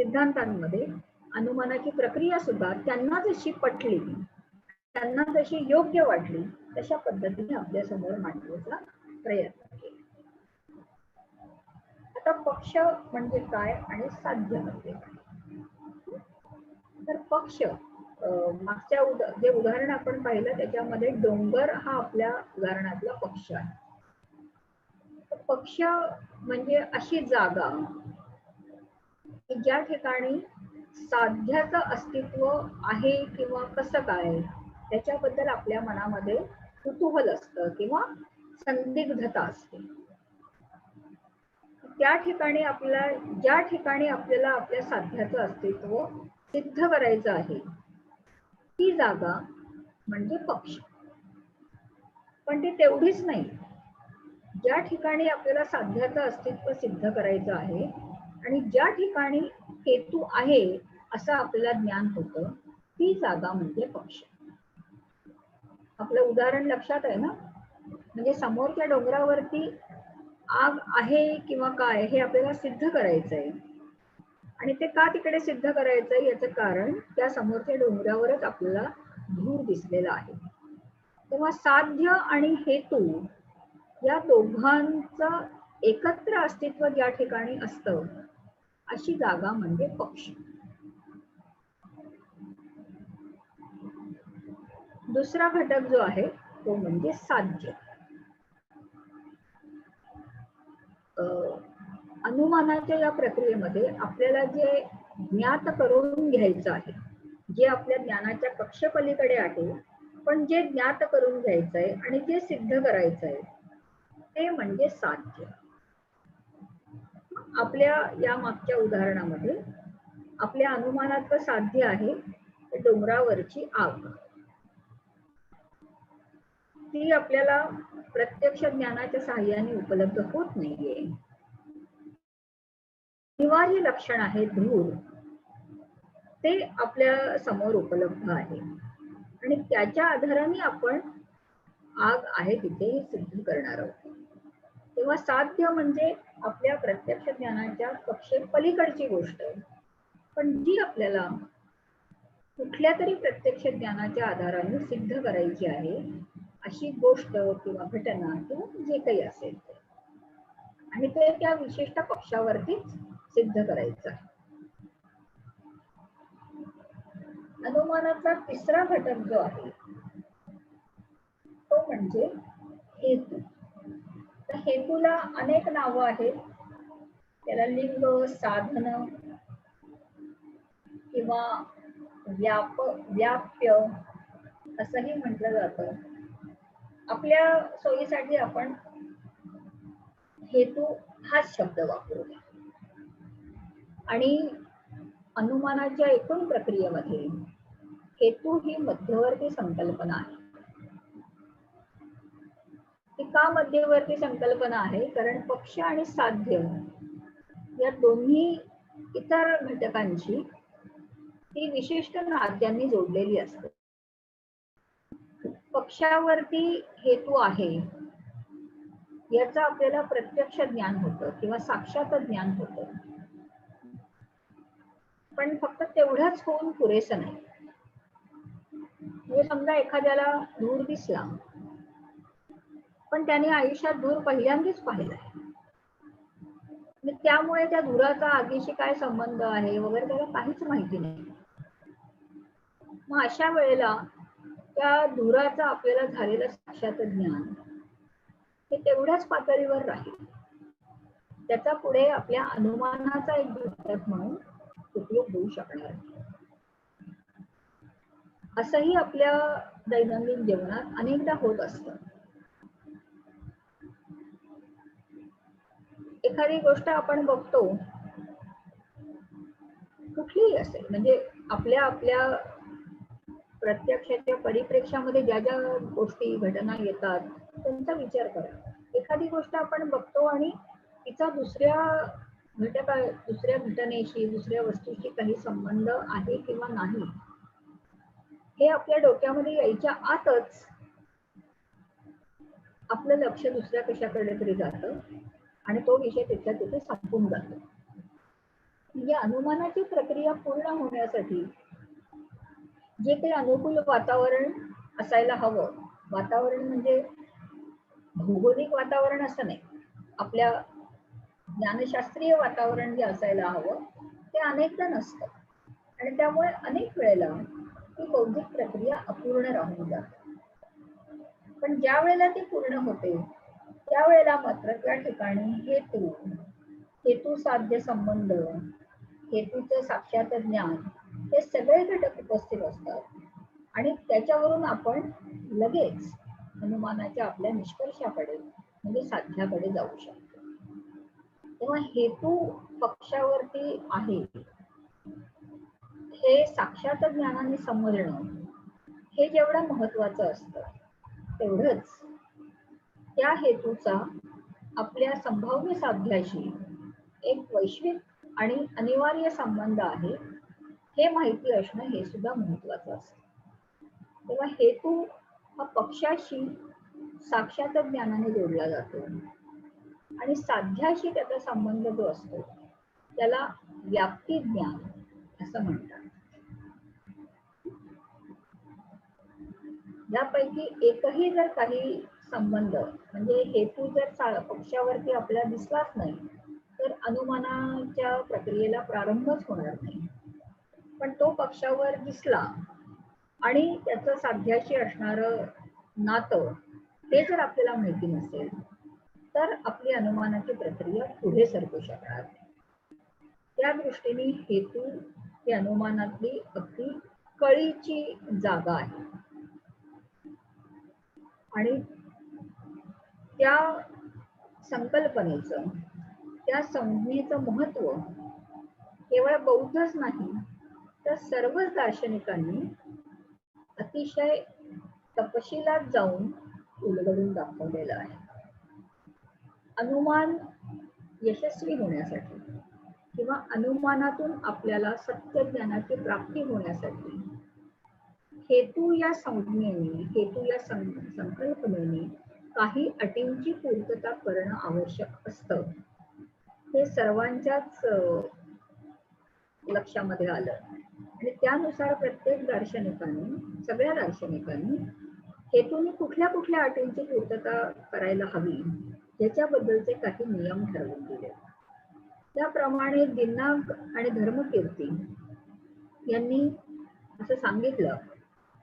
सिद्धांतांमध्ये अनुमानाची प्रक्रिया सुद्धा त्यांना जशी पटली, त्यांना जशी योग्य वाटली तशा पद्धतीने आपल्या समोर मांडण्याचा प्रयत्न केला. आता पक्ष म्हणजे काय आणि साध्य म्हणजे काय? तर पक्ष मागच्या जे उदाहरण आपण पाहिलं त्याच्यामध्ये डोंगर हा आपल्या उदाहरणातला पक्ष आहे. पक्ष म्हणजे अशी जागा की ज्या ठिकाणी साध्याचं अस्तित्व आहे किंवा कसं काय त्याच्याबद्दल आपल्या मनामध्ये कुतूहल असतं किंवा संदिग्धता असते. त्या ठिकाणी ज्या ठिकाणी आपल्याला आपल्या साध्याचं अस्तित्व सिद्ध करायचं आहे ती जागा म्हणजे पक्ष. पण ती तेवढीच नाही, ज्या ठिकाणी आपल्याला साध्याचं अस्तित्व सिद्ध करायचं आहे आणि ज्या ठिकाणी हेतू आहे असं आपल्याला ज्ञान होतं ती जागा म्हणजे पक्ष. आपलं उदाहरण लक्षात आहे ना? म्हणजे समोरच्या डोंगरावरती आग आहे किंवा काय हे आपल्याला सिद्ध करायचं आहे आणि ते का तिकडे सिद्ध करायचंय याचं कारण त्या समोरच्या डोंगरावरच आपल्याला धूर दिसलेला आहे. तेव्हा साध्य आणि हेतू या दोघांचं एकत्र अस्तित्व ज्या ठिकाणी असतं अशी जागा म्हणजे पक्ष. दुसरा घटक जो आहे तो म्हणजे साध्य. अनुमानाच्या या प्रक्रियेमध्ये आपल्याला जे ज्ञात करून घ्यायचं आहे, जे आपल्या ज्ञानाच्या कक्षेपलीकडे आहे, पण जे ज्ञात करून घ्यायचं आहे आणि जे सिद्ध करायचं आहे ते म्हणजे साध्य. आपल्या या मागच्या उदाहरणामध्ये आपल्या अनुमानाचं साध्य आहे डोंगरावरची आग. ती आपल्याला प्रत्यक्ष ज्ञानाच्या साहाय्याने उपलब्ध होत नाहीये. अनिवार्य लक्षण आहे धूर, ते आपल्या समोर उपलब्ध आहे आणि त्याच्या आधाराने आपण आग आहे तिथे सिद्ध करणार आहोत. तेव्हा साध्य म्हणजे आपल्या प्रत्यक्ष ज्ञानाच्या कक्षेपलीकडची गोष्ट आहे, पण जी आपल्याला कुठल्या तरी प्रत्यक्ष ज्ञानाच्या आधाराने सिद्ध करायची आहे अशी गोष्ट किंवा घटना किंवा जे काही असेल ते, आणि ते त्या विशिष्ट पक्षावरतीच सिद्ध करायचं आहे. अनुमानाचा तिसरा घटक जो आहे तो म्हणजे हेतू. तर हेतूला अनेक नावं आहेत. त्याला लिंग, साधन किंवा व्याप्य असंही म्हटलं जातं. आपल्या सोयीसाठी आपण हेतू हाच शब्द वापरू. आणि अनुमानाच्या एकूण प्रक्रियेमध्ये हेतू ही मध्यवर्ती संकल्पना आहे. ती का मध्यवर्ती संकल्पना आहे? कारण पक्ष आणि साध्य या दोन्ही इतर घटकांची ती विशिष्ट नात्यांनी जोडलेली असते. पक्षावरती हेतू आहे याचं आपल्याला प्रत्यक्ष ज्ञान होतं किंवा साक्षात ज्ञान होतं, पण फक्त तेवढंच होऊन पुरेसं नाही. म्हणजे समजा एखाद्याला धूर दिसला पण त्याने आयुष्यात धूर पहिल्यांदाच पाहिलाय, त्यामुळे त्या धुराचा आगीशी काय संबंध आहे वगैरे त्याला काहीच माहिती नाही. मग अशा वेळेला त्या धुराचं आपल्याला झालेलं साक्षात ज्ञान हे तेवढ्याच पातळीवर राहील. त्याचा पुढे आपल्या अनुमानाचा एक घटक म्हणून उपयोग होऊ शकणार. असंही आपल्या दैनंदिन जीवनात अनेकदा होत असतं. एखादी गोष्ट आपण बघतो, कुठलीही असेल, म्हणजे आपल्या प्रत्यक्षाच्या परिप्रेक्षामध्ये ज्या ज्या गोष्टी घटना येतात त्यांचा विचार करा. एखादी गोष्ट आपण बघतो आणि तिचा दुसऱ्या घटनेशी, दुसऱ्या वस्तूशी काही संबंध आहे किंवा नाही हे आपल्या डोक्यामध्ये यायच्या आतच आपलं लक्ष दुसऱ्या कशाकडे तरी जातं आणि तो विषय तिथल्या तिथे संपून जातो. या अनुमानाची प्रक्रिया पूर्ण होण्यासाठी जे काही अनुकूल वातावरण असायला हवं, वातावरण म्हणजे भौगोलिक वातावरण असं नाही, आपल्या ज्ञानशास्त्रीय वातावरण जे असायला हवं ते अनेकदा नसतं आणि त्यामुळे अनेक वेळेला ती बौद्धिक प्रक्रिया अपूर्ण राहून जाते. पण ज्या वेळेला ती पूर्ण होते त्यावेळेला मात्र त्या ठिकाणी हेतू साध्य संबंध, हेतूचं साक्षात ज्ञान हे सगळे घटक उपस्थित असतात आणि त्याच्यावरून आपण लगेच अनुमानाच्या आपल्या निष्कर्षाकडे म्हणजे साध्याकडे जाऊ शकतो. तेव्हा हेतू पक्षावरती आहे हे साक्षात ज्ञानाने समजणं हे जेवढं महत्वाचं असतं तेवढंच त्या हेतूचा आपल्या संभाव्य साध्याशी एक वैश्विक आणि अनिवार्य संबंध आहे हे माहिती असणं हे सुद्धा महत्वाचं असतं. तेव्हा हेतू हा पक्षाशी साक्षात ज्ञानाने जोडला जातो आणि साध्याशी त्याचा संबंध जो असतो त्याला व्याप्ती ज्ञान असं म्हणतात. यापैकी एकही जर काही संबंध म्हणजे हेतू जर पक्षावरती आपल्याला दिसलाच नाही तर अनुमानाच्या प्रक्रियेला प्रारंभच होणार नाही. पण तो पक्षावर दिसला आणि त्याचं साध्याशी असणारं नातं ते जर आपल्याला माहिती नसेल तर आपली अनुमानाची प्रक्रिया पुढे सरकू शकणार. त्या दृष्टीने हेतू ही अनुमानातली अगदी कळीची जागा आहे आणि त्या संकल्पनेचं, त्या संज्ञेचं महत्व केवळ बौद्धच नाही तर सर्वच दार्शनिकांनी अतिशय तपशिलात जाऊन उलगडून दाखवलेलं आहे. अनुमान यशस्वी होण्यासाठी किंवा अनुमानातून आपल्याला सत्य ज्ञानाची प्राप्ती होण्यासाठी हेतू या संज्ञेने, हेतू या संकल्पनेने काही अटींची पूर्तता करणं आवश्यक असतं. हे सर्वांच्याच लक्षामध्ये आलं आणि त्यानुसार प्रत्येक दार्शनिकांनी, सगळ्या दार्शनिकांनी हेतूने कुठल्या कुठल्या अटींची पूर्तता करायला हवी याच्याबद्दलचे काही नियम ठरवून दिले. त्याप्रमाणे दिनांक आणि धर्मकीर्ती यांनी असं सांगितलं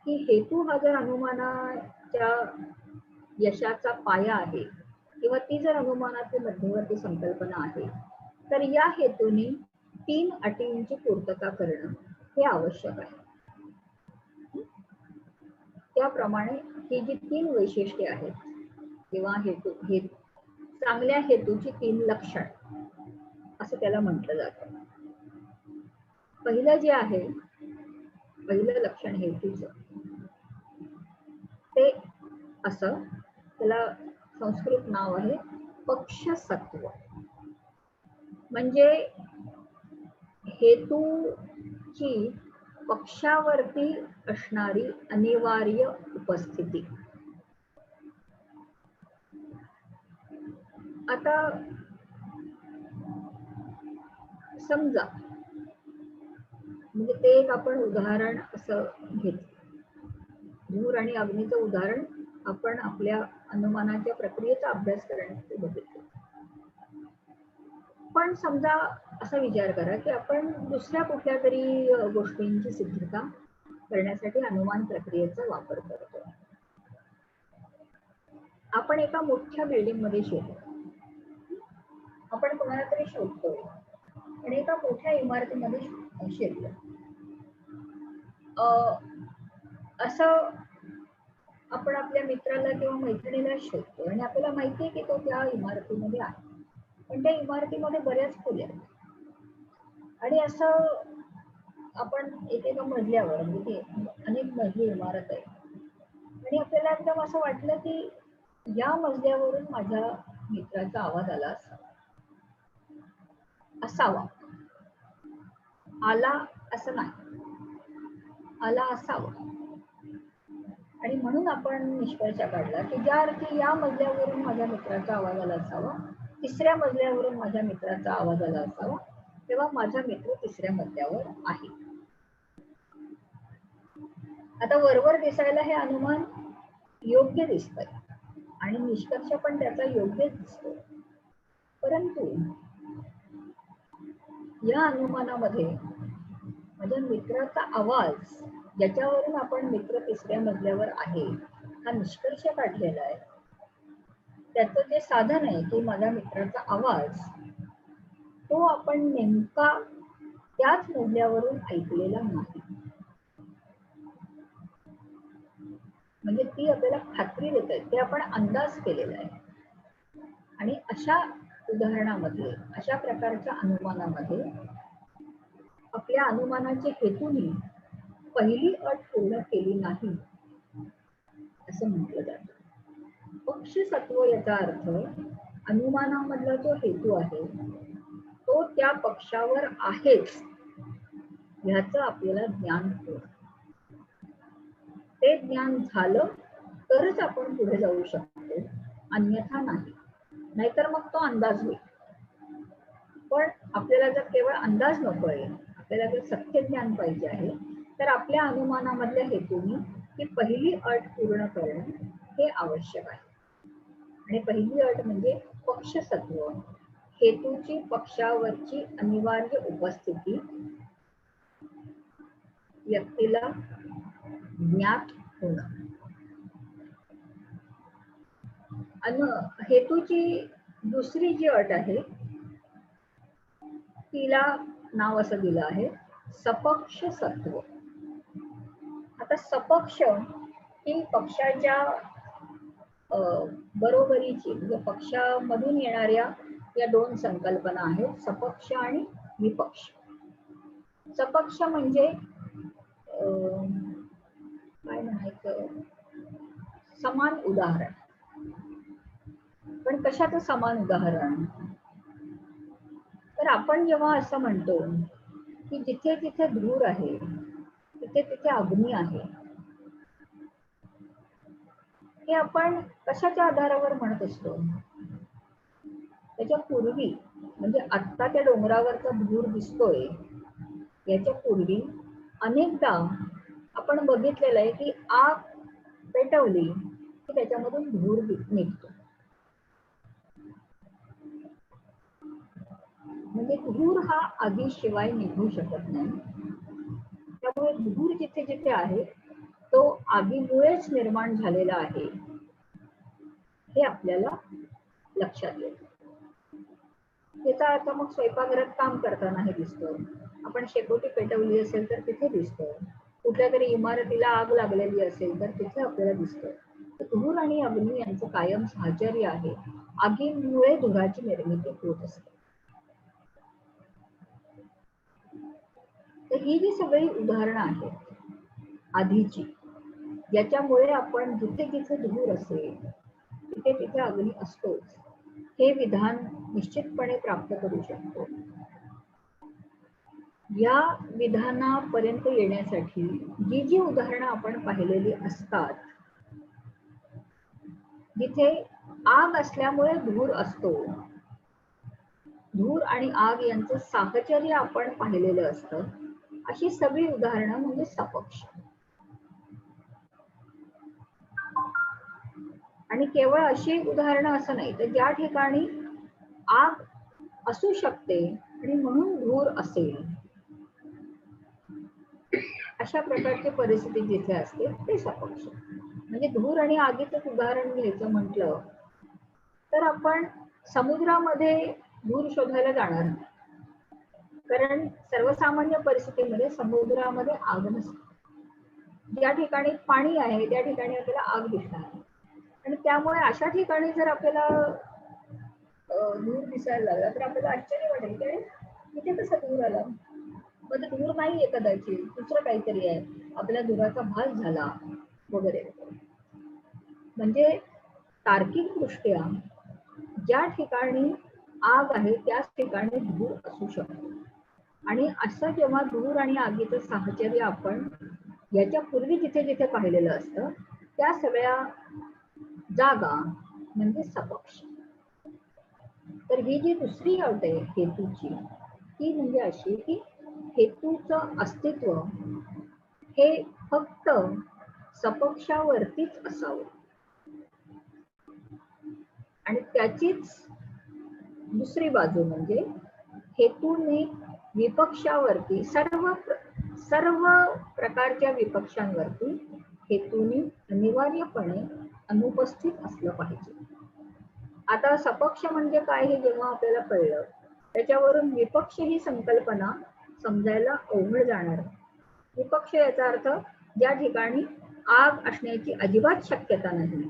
की हेतू हा जर अनुमानाच्या यशाचा पाया आहे किंवा ती जर अनुमानाची मध्यवर्ती संकल्पना आहे तर या हेतूने 3 अटींची पूर्तता करणं हे आवश्यक आहे. त्याप्रमाणे ही जी 3 वैशिष्ट्ये आहेत किंवा हे चांगल्या हेतूची 3 लक्षण असं त्याला म्हटलं जातं. पहिलं जे आहे, पहिलं लक्षण हेतूचं ते असं, त्याला संस्कृत नाव आहे पक्षसत्व. म्हणजे हेतूची पक्षावरती असणारी अनिवार्य उपस्थिती. आता समजा म्हणजे ते एक आपण उदाहरण असं घेतलं, धूर आणि अग्नीचं उदाहरण आपण आपल्या अनुमानाच्या प्रक्रियेचा अभ्यास करण्यासाठी बघितलं. पण समजा असा विचार करा की आपण दुसऱ्या कुठल्या तरी गोष्टींची सिद्धता करण्यासाठी अनुमान प्रक्रियेचा वापर करतो. आपण एका मोठ्या बिल्डिंग मध्ये शिरलो, आपण कोणाला तरी शोधतोय आणि एका मोठ्या इमारतीमध्ये शिरलो. असं आपण आपल्या मित्राला किंवा मैत्रिणीला शोधतो आणि आपल्याला माहितीये की तो त्या इमारतीमध्ये आहे, पण त्या इमारतीमध्ये बऱ्याच खोल्या आहेत आणि असं आपण एकेका मजल्यावर म्हणजे अनेक मजली इमारत आहे आणि आपल्याला एकदम असं वाटलं की या मजल्यावरून माझ्या मित्राचा आवाज आला असावा. आला असं नाही, आला असावा. आणि म्हणून आपण निष्कर्ष काढला की ज्या अर्थी या मजल्यावरून माझ्या मित्राचा आवाज आला असावा, 3ऱ्या मजल्यावरून माझ्या मित्राचा आवाज आला असावा तेव्हा माझा मित्र तिसऱ्या मजल्यावर आहे. आता वरवर दिसायला हे अनुमान योग्य दिसतंय आणि निष्कर्ष पण त्याचा योग्य दिसतो, परंतु या अनुमानामध्ये माझ्या मित्राचा आवाज, ज्याच्यावरून आपण मित्र तिसऱ्या मजल्यावर आहे हा निष्कर्ष काढलेला आहे, त्याचं जे साधन आहे की माझ्या मित्राचा आवाज, तो आपण नेमका त्याच मजल्यावरून ऐकलेला नाही. म्हणजे ती आपल्याला खात्री देत आहे, ते आपण अंदाज केलेला आहे. आणि अशा उदाहरणामध्ये, अशा प्रकारच्या अनुमानामध्ये आपल्या अनुमानाचे हेतूने पहिली अट पूर्ण केली नाही असं म्हटलं जातं. पक्षसत्व याचा अर्थ अनुमानामधला जो हेतू आहे तो त्या पक्षावर आहेच ह्याचं आपल्याला ज्ञान होतं. ते ज्ञान झालं तरच आपण पुढे जाऊ शकतो, अन्यथा नाही. नाहीतर मग तो अंदाज होईल. पण आपल्याला जर केवळ अंदाज नकोय, आपल्याला जर सत्य ज्ञान पाहिजे आहे, तर आपल्या अनुमानामधल्या हेतूने ही पहिली अट पूर्ण करणं हे आवश्यक आहे. आणि पहिली अट म्हणजे पक्षसत्व, हेतूची पक्षावरची अनिवार्य उपस्थिती व्यक्तीला ज्ञात होणं. हेतूची दुसरी जी अट आहे तिला नाव असं दिलं आहे सपक्ष सत्व. आता सपक्ष ही पक्षाच्या बरोबरीची, म्हणजे पक्षामधून येणाऱ्या या दोन संकल्पना आहेत, सपक्ष आणि विपक्ष. सपक्ष म्हणजे काय म्हणायचं, समान उदाहरण. पण कशाचं समान उदाहरण? तर आपण जेव्हा असं म्हणतो की जिथे जिथे धूर आहे तिथे तिथे अग्नी आहे, हे आपण कशाच्या आधारावर म्हणत असतो? त्याच्या पूर्वी, म्हणजे आत्ता त्या डोंगरावरचा धूर दिसतोय याच्या पूर्वी अनेकदा आपण बघितलेलं आहे की आग पेटवली की त्याच्यामधून धूर निघतो. म्हणजे धूर हा आगीशिवाय निघू शकत नाही. त्यामुळे धूर जिथे जिथे आहे तो आगीमुळेच निर्माण झालेला आहे हे आपल्याला लक्षात येतं. याचा अर्थ मग स्वयंपाकघरात काम करताना हे दिसतं, आपण शेकोटी पेटवली असेल तर तिथे दिसतं, कुठल्या तरी इमारतीला आग लागलेली असेल तर तिथे आपल्याला दिसतं. धूर आणि अग्नी यांचं कायम साहचर्य आहे. आगीमुळे धुराची निर्मिती होत असते. तर ही जी सगळी उदाहरणं आहेत आधीची, याच्यामुळे आपण जिथे जिथे धूर असेल तिथे तिथे अग्नी असतोच हे विधान निश्चितपणे प्राप्त करू शकतो. या विधानापर्यंत येण्यासाठी जी जी उदाहरणं आपण पाहिलेली असतात, जिथे आग असल्यामुळे धूर असतो, धूर आणि आग यांचं साहचर्य आपण पाहिलेलं असतं, अशी सगळी उदाहरणं म्हणजे सपक्ष. आणि केवळ अशी उदाहरणं असं नाही, तर ज्या ठिकाणी आग असू शकते आणि म्हणून धूर असेल, अशा प्रकारची परिस्थिती जिथे असते ते सपक्ष. म्हणजे धूर आणि आगीचं उदाहरण घ्यायचं म्हटलं तर आपण समुद्रामध्ये धूर शोधायला जाणार नाही, कारण सर्वसामान्य परिस्थितीमध्ये समुद्रामध्ये आग नसते. ज्या ठिकाणी पाणी आहे त्या ठिकाणी आपल्याला आग दिसणार नाही. आणि त्यामुळे अशा ठिकाणी जर आपल्याला धूर दिसायला लागला तर आपल्याला आश्चर्य वाटेल की इथे कसा धूर आला. मग धूर नाहीये, कदाचित दुसरं काहीतरी आहे, आपल्या धुराचा भास झाला वगैरे. म्हणजे तार्किक दृष्ट्या ज्या ठिकाणी आग आहे त्याच ठिकाणी धूर असू शकतो. आणि असं जेव्हा धूर आणि आगीचं साहचर्य आपण याच्या पूर्वी जिथे जिथे पाहिलेलं असतं त्या सगळ्या जागा म्हणजे सपक्ष. तर ही जी दुसरी अट आहे हेतूची, ती म्हणजे अशी की हेतूचं अस्तित्व हे फक्त सपक्षावरतीच असावं आणि त्याचीच दुसरी बाजू म्हणजे हेतूने विपक्षावरती सर्व प्रकारच्या विपक्षांवरती हेतूने अनिवार्यपणे अनुपस्थित असलं पाहिजे. आता सपक्ष म्हणजे काय हे जेव्हा आपल्याला कळलं, त्याच्यावरून विपक्ष ही संकल्पना समजायला अवघड जाणार. विपक्ष याचा अर्थ ज्या ठिकाणी आग असण्याची अजिबात शक्यता नाही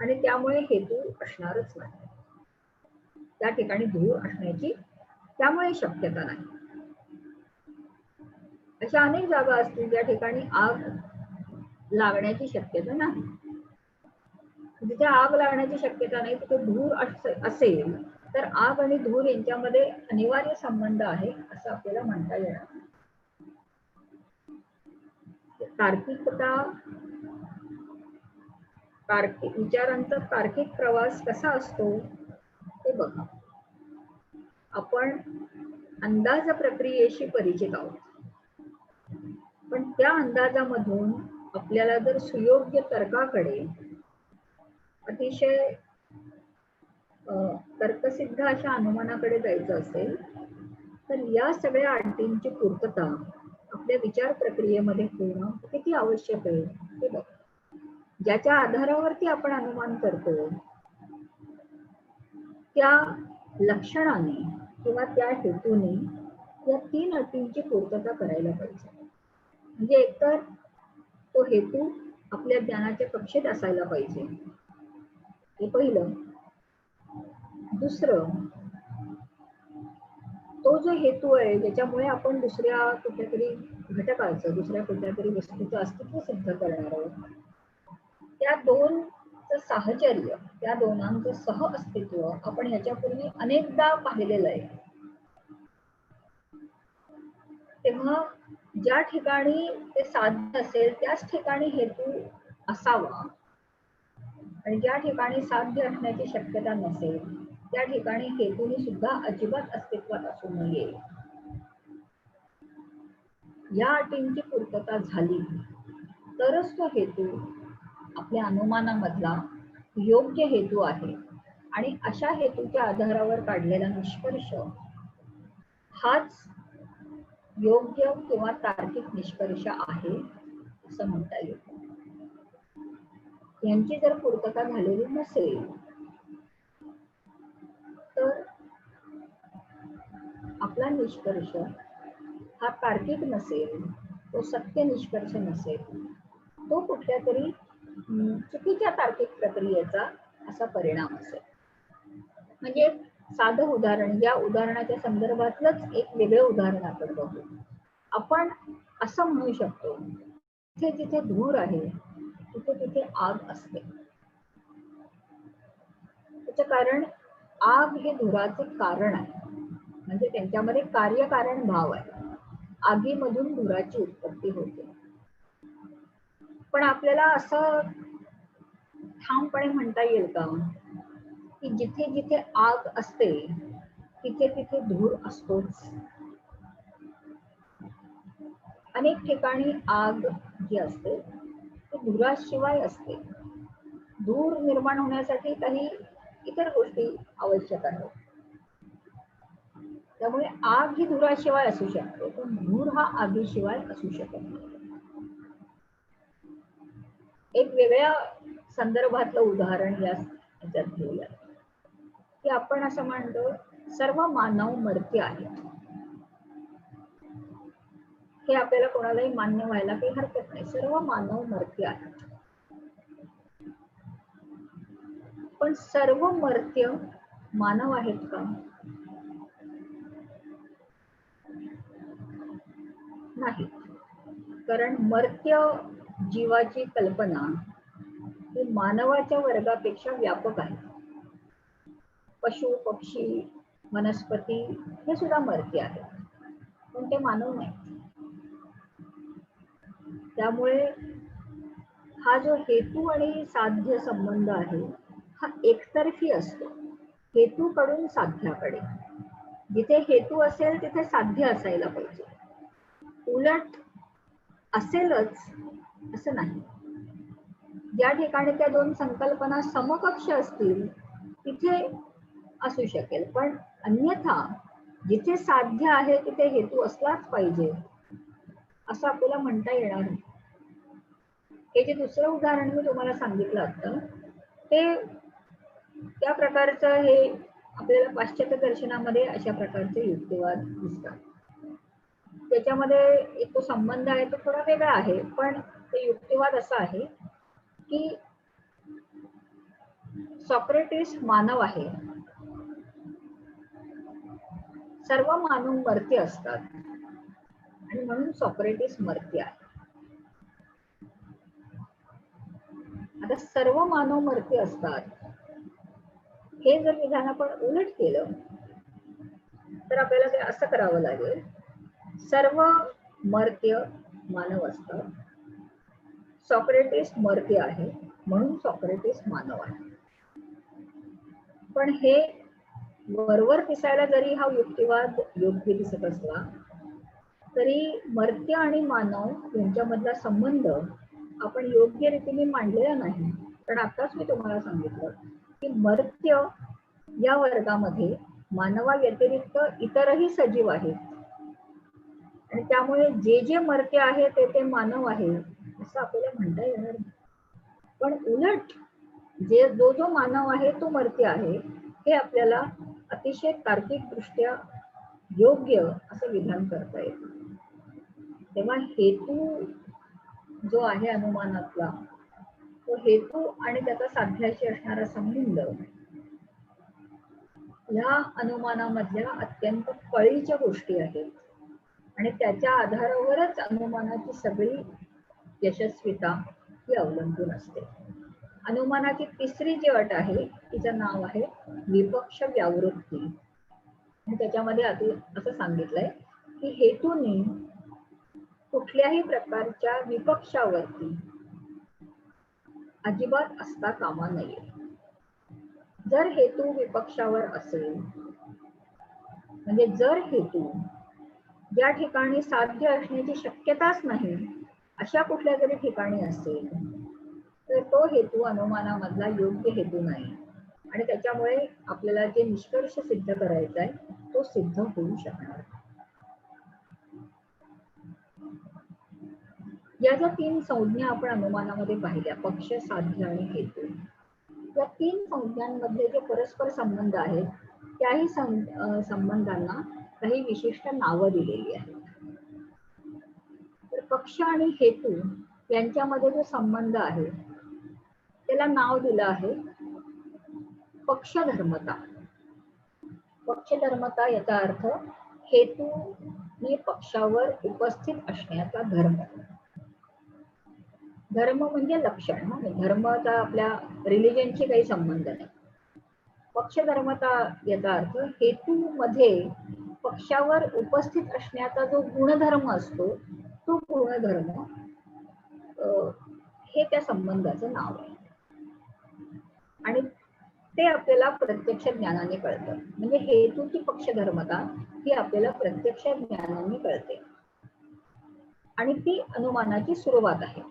आणि त्यामुळे हेतू असणारच नाही, त्या ठिकाणी धूर असण्याची त्यामुळे शक्यता नाही. अशा अनेक जागा असतील ज्या ठिकाणी आग लागण्याची शक्यता नाही. जिथे आग लागण्याची शक्यता नाही तिथे धूर असेल तर आग आणि धूर यांच्यामध्ये अनिवार्य संबंध आहे असं आपल्याला म्हणता येणार. विचारांचा तार्किक प्रवास कसा असतो ते बघा. आपण अंदाज प्रक्रियेशी परिचित आहोत, पण त्या अंदाजामधून आपल्याला जर सुयोग्य तर्काकडे, अतिशय तर्कसिद्ध अशा अनुमानाकडे जायचं असेल तर या सगळ्या अटींची पूर्तता आपल्या विचार प्रक्रियेमध्ये होणं किती आवश्यक आहे ते बघा. ज्याच्या आधारावरती आपण अनुमान करतो त्या लक्षणाने किंवा त्या हेतूने या 3 अटींची पूर्तता करायला पाहिजे. म्हणजे एकतर तो हेतू आपल्या ज्ञानाच्या कक्षेत असायला पाहिजे, हे पहिलं. दुसरं, तो जो हेतू आहे ज्याच्यामुळे आपण दुसऱ्या कुठल्या तरी घटकाचं, दुसऱ्या कुठल्या तरी वस्तूचं अस्तित्व सिद्ध करणार आहोत, त्या दोनचं साहचर्य, त्या दोनांचं सह अस्तित्व आपण ह्याच्यापूर्वी अनेकदा पाहिलेलं आहे. तेव्हा ज्या ठिकाणी ते साध्य असेल त्याच ठिकाणी हेतू असावा आणि ज्या ठिकाणी साध्य असण्याची शक्यता नसेल त्या ठिकाणी हेतूने सुद्धा अजिबात अस्तित्वात असू नये. या अटींची पूर्तता झाली तरच तो हेतू आपल्या अनुमानामधला योग्य हेतू आहे आणि अशा हेतूच्या आधारावर काढलेला निष्कर्ष हाच योग्य किंवा तार्किक निष्कर्ष आहे असं म्हणता येईल. यांची जर पूर्तता झालेली नसेल तर आपला निष्कर्ष हा तार्किक नसेल, तो सत्य निष्कर्ष नसेल, तो कुठल्या तरी चुकीच्या तार्किक प्रक्रियेचा असा परिणाम असेल. म्हणजे साधं उदाहरण, या उदाहरणाच्या संदर्भातलंच एक वेगळं उदाहरण आपण बघू. आपण असं म्हणू शकतो जिथे जिथे धूर आहे तिथे तिथे आग असते. त्याचं कारण आग हे धुराचे कारण आहे, म्हणजे त्यांच्यामध्ये कार्यकारण भाव आहे. आगीमधून धुराची उत्पत्ती होते. पण आपल्याला असं ठामपणे म्हणता येईल का की जिथे जिथे आग असते तिथे तिथे धूर असतोच? अनेक ठिकाणी आग जी असते ती धुराशिवाय असते. धूर निर्माण होण्यासाठी काही इतर गोष्टी आवश्यक आहेत. त्यामुळे आग ही धुराशिवाय असू शकते, पण धूर हा आगीशिवाय असू शकत नाही. एक वेगळ्या संदर्भातलं उदाहरण याच्यात घेऊया की आपण असं म्हणतो सर्व मानव मर्त्य आहेत. हे आपल्याला कोणालाही मान्य व्हायला काही हरकत नाही. सर्व मानव मर्त्य आहेत, पण सर्व मर्त्य मानव आहेत का? नाही. कारण मर्त्य जीवाची कल्पना ही मानवाच्या वर्गापेक्षा व्यापक आहे. पशु, पक्षी, वनस्पती हे सुद्धा मर्त्य आहेत, पण ते मानव नाही. त्यामुळे हा जो हेतू आणि साध्य संबंध आहे हा एकतर्फी असतो, हेतूकडून साध्याकडे. जिथे हेतू असेल तिथे साध्य असायला पाहिजे. उलट असेलच असं नाही. ज्या ठिकाणी त्या दोन संकल्पना समकक्ष असतील तिथे असू शकेल, पण अन्यथा जिथे साध्य आहे तिथे हेतू असलाच पाहिजे असं आपल्याला म्हणता येणार नाही. हे जे दुसरं उदाहरण मी तुम्हाला सांगितलं होतं ते त्या प्रकारचं हे आपल्याला पाश्चात्य दर्शनामध्ये अशा प्रकारचे युक्तिवाद दिसतात. त्याच्यामध्ये एक तो संबंध आहे तो थोडा वेगळा आहे, पण ते युक्तिवाद असा आहे की सॉक्रेटिस मानव आहे, सर्व मानव मर्त्य असतात आणि म्हणून सॉक्रेटिस मर्त्य आहे. आता सर्व मानव मर्त्य असतात हे जर विधान आपण उलट केलं तर आपल्याला ते असं करावं लागेल, सर्व मर्त्य मानव असतात, सॉक्रेटिस मर्त्य आहे म्हणून सॉक्रेटिस मानव आहे. पण हे वरवर दिसायला जरी हा युक्तिवाद योग्य दिसत असला तरी मर्त्य आणि मानव यांच्यामधला संबंध आपण योग्य रीतीने मांडलेला नाही. कारण आताच मी तुम्हाला सांगितलं की मर्त्य या वर्गामध्ये मानवा व्यतिरिक्त इतरही सजीव आहेत आणि त्यामुळे जे जे मर्त्य आहे ते मानव आहे असं आपल्याला म्हणता येणार नाही. पण उलट जो जो मानव आहे तो मर्त्य आहे हे आपल्याला अतिशय तार्किक दृष्ट्या योग्य असं विधान करता येतं. तेव्हा हेतू जो आहे अनुमानातला तो हेतू आणि त्याचा साध्याशी असणारा संबंध या अनुमानामधल्या अत्यंत कळीच्या गोष्टी आहेत आणि त्याच्या आधारावरच अनुमानाची सगळी यशस्वीता ही अवलंबून असते. अनुमानाची तिसरी जी अट आहे तिचं नाव आहे विपक्ष व्यावृत्ती. आणि त्याच्यामध्ये असं सांगितलंय की हेतूने कुठल्याही प्रकारच्या विपक्षावरती अजिबात असता कामा नये. जर हेतू विपक्षावर असेल म्हणजे जर हेतू ज्या ठिकाणी साध्य असण्याची शक्यताच नाही अशा कुठल्या तरी ठिकाणी असेल तर तो हेतू अनुमानामधला योग्य हेतू नाही आणि त्याच्यामुळे आपल्याला जे निष्कर्ष सिद्ध करायचा आहे तो सिद्ध होऊ शकणार. या ज्या तीन संज्ञा आपण अनुमानामध्ये पाहिल्या, पक्ष, साध्य आणि हेतू, या तीन संज्ञांमधले जे परस्पर संबंध आहेत त्याही संबंधांना काही विशिष्ट नावं दिलेली आहेत. तर पक्ष आणि हेतू यांच्यामध्ये जो संबंध आहे त्याला नाव दिलं आहे पक्षधर्मता. पक्षधर्मता याचा अर्थ हेतूने पक्षावर उपस्थित असण्याचा धर्म. धर्म म्हणजे लक्षण, धर्माचा आपल्या रिलिजनशी काही संबंध नाही. पक्षधर्मता याचा अर्थ हेतूमध्ये पक्षावर उपस्थित असण्याचा जो गुणधर्म असतो तो गुणधर्म हे त्या संबंधाचं नाव आहे आणि ते आपल्याला प्रत्यक्ष ज्ञानाने कळतं. म्हणजे हेतूची पक्षधर्मता ही आपल्याला प्रत्यक्ष ज्ञानाने कळते आणि ती अनुमानाची सुरुवात आहे.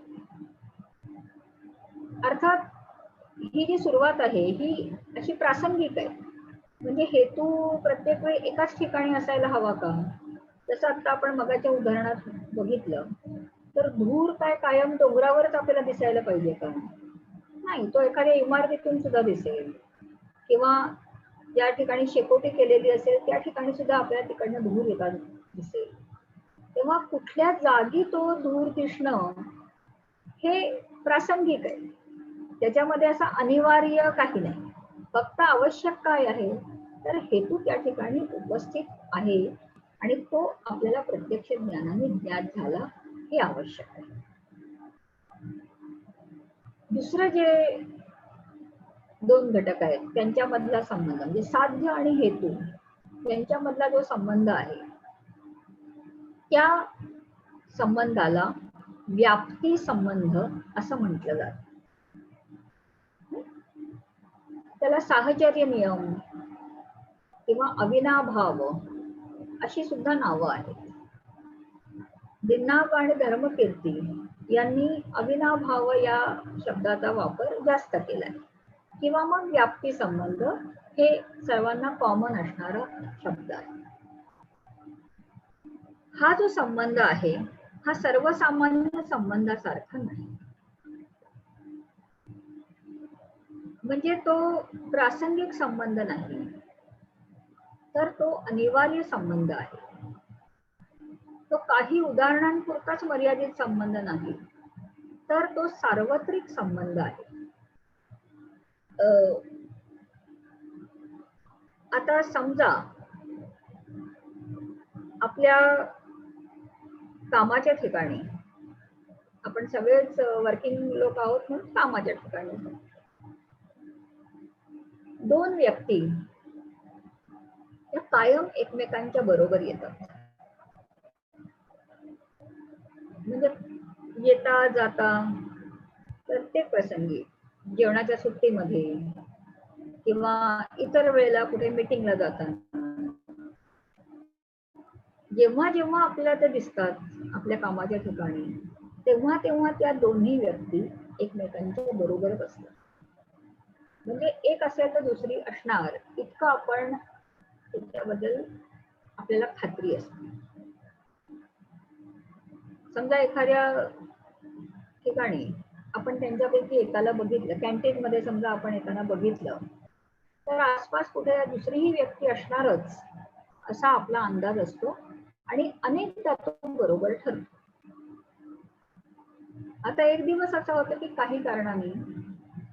अर्थात ही जी सुरुवात आहे ही अशी प्रासंगिक आहे. म्हणजे हेतू प्रत्येक वेळी एकाच ठिकाणी असायला हवा का? जसं आता आपण मगाच्या उदाहरणात बघितलं तर धूर काय कायम डोंगरावरच आपल्याला दिसायला पाहिजे का? नाही, तो एखाद्या इमारतीतून सुद्धा दिसेल किंवा ज्या ठिकाणी शेकोटी केलेली असेल त्या ठिकाणी सुद्धा आपल्याला तिकडनं धूर येतात दिसेल. तेव्हा कुठल्या जागी तो धूर दिसणं हे प्रासंगिक आहे. त्याच्यामध्ये असं अनिवार्य काही नाही. फक्त आवश्यक काय आहे तर हेतू त्या ठिकाणी उपस्थित आहे आणि तो आपल्याला प्रत्यक्ष ज्ञानाने ज्ञात झाला हे आवश्यक आहे. दुसरं जे दोन घटक आहेत त्यांच्यामधला संबंध म्हणजे साध्य आणि हेतू यांच्यामधला जो संबंध आहे त्या संबंधाला व्याप्ती संबंध असं म्हटलं जातं. त्याला साहचर्य नियम किंवा अविनाभाव अशी सुद्धा नावं आहेत. दिनांक आणि धर्मकीर्ती यांनी अविनाभाव या शब्दाचा वापर जास्त केलाय. किंवा मग व्याप्ती संबंध हे सर्वांना कॉमन असणारा शब्द आहे. हा जो संबंध आहे हा सर्वसामान्य संबंधासारखा नाही. म्हणजे तो प्रासंगिक संबंध नाही, तर तो अनिवार्य संबंध आहे. तो काही उदाहरणांपुरताच मर्यादित संबंध नाही, तर तो सार्वत्रिक संबंध आहे. आता समजा आपल्या कामाच्या ठिकाणी, आपण सगळेच वर्किंग लोक आहोत म्हणून कामाच्या ठिकाणी दोन व्यक्ती त्या कायम एकमेकांच्या बरोबर येतात. म्हणजे येता जाता प्रत्येक प्रसंगी, जेवणाच्या सुट्टीमध्ये किंवा इतर वेळेला कुठे मीटिंगला जाताना, जेव्हा जेव्हा आपल्याला ते दिसतात आपल्या कामाच्या ठिकाणी, तेव्हा तेव्हा त्या दोन्ही व्यक्ती एकमेकांच्या बरोबर असतात. म्हणजे एक असेल तर दुसरी असणार इतकं आपण त्याच्याबद्दल आपल्याला खात्री असते. समजा एखाद्या ठिकाणी आपण त्यांच्यापैकी एकाला बघितलं, कॅन्टीन मध्ये समजा आपण एकाला बघितलं, तर आसपास कुठे दुसरीही व्यक्ती असणारच असा आपला अंदाज असतो आणि अनेक त्यातून बरोबर ठरतो. आता एक दिवस असा होता की काही कारणाने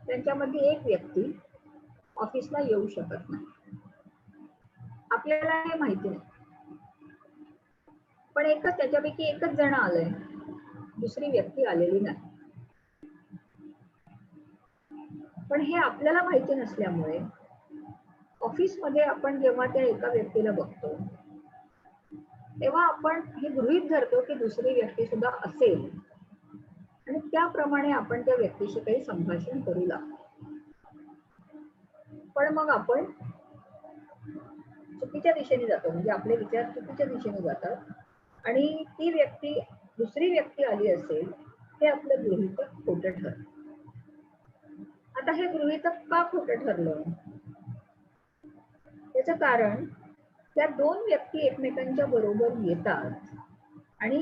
त्यांच्यामध्ये एक व्यक्ती ऑफिसला येऊ शकत नाही. आपल्याला हे माहिती नाही, पण त्याच्यापैकी एकच जण आलंय, दुसरी व्यक्ती आलेली नाही. पण हे आपल्याला माहिती नसल्यामुळे ऑफिसमध्ये आपण जेव्हा त्या एका व्यक्तीला बघतो तेव्हा आपण हे गृहीत धरतो की दुसरी व्यक्ती सुद्धा असेल आणि त्याप्रमाणे आपण त्या व्यक्तीशी काही संभाषण करू लागतो. पण मग आपण चुकीच्या दिशेने जातो, म्हणजे आपले विचार चुकीच्या दिशेने जातात आणि ती व्यक्ती दुसरी व्यक्ती आली असेल हे आपलं गृहीतक खोटं ठरलं. आता हे गृहीतक का खोटं ठरलं? त्याचं कारण त्या दोन व्यक्ती एकमेकांच्या बरोबर येतात आणि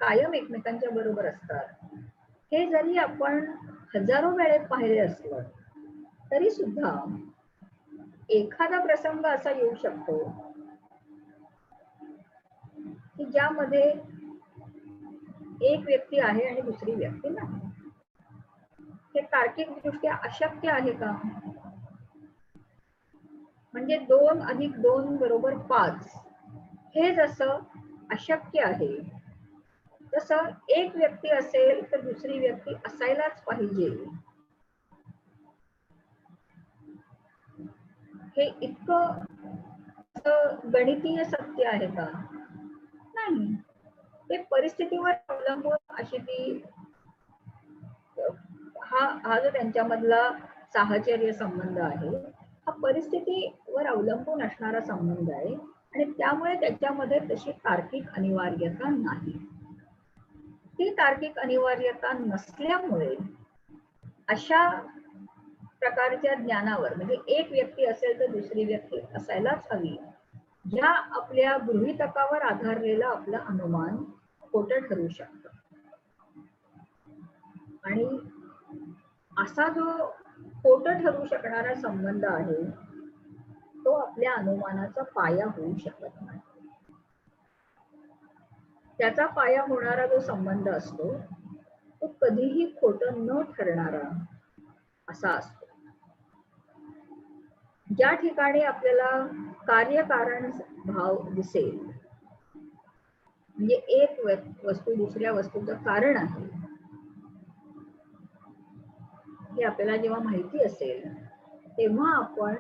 कायम एकमेकांच्या बरोबर असतात. हे जरी आपण हजारो वेळेत पाहिले असलं तरी सुद्धा एखादा प्रसंग असा येऊ शकतो की ज्यामध्ये एक व्यक्ती आहे आणि दुसरी व्यक्ती नाही. हे तार्किकदृष्ट्या अशक्य आहे का? म्हणजे 2 + 2 = 5 हे जसं अशक्य आहे तसं एक व्यक्ती असेल तर दुसरी व्यक्ती असायलाच पाहिजे हे इतकं गणितीय सत्य आहे का? नाही. ते परिस्थितीवर अवलंबून अशी ती हा जो त्यांच्यामधला साहचर्य संबंध आहे हा परिस्थितीवर अवलंबून असणारा संबंध आहे आणि त्यामुळे त्याच्यामध्ये तशी तार्किक अनिवार्यता नाही. ती तार्किक अनिवार्यता नसल्यामुळे अशा प्रकारच्या ज्ञानावर, म्हणजे एक व्यक्ती असेल तर दुसरी व्यक्ती असायलाच हवी, ह्या आपल्या गृहीतकावर आधारलेला आपला अनुमान खोटं ठरू शकतं. आणि असा जो खोटं ठरू शकणारा संबंध आहे तो आपल्या अनुमानाचा पाया होऊ शकत नाही. त्याचा पाया होणारा जो संबंध असतो तो कधीही खोटं न ठरणारा असा असतो. ज्या ठिकाणी आपल्याला कार्यकारण भाव दिसेल, म्हणजे एक वस्तू दुसऱ्या वस्तूचं कारण आहे हे आपल्याला जेव्हा माहिती असेल तेव्हा आपण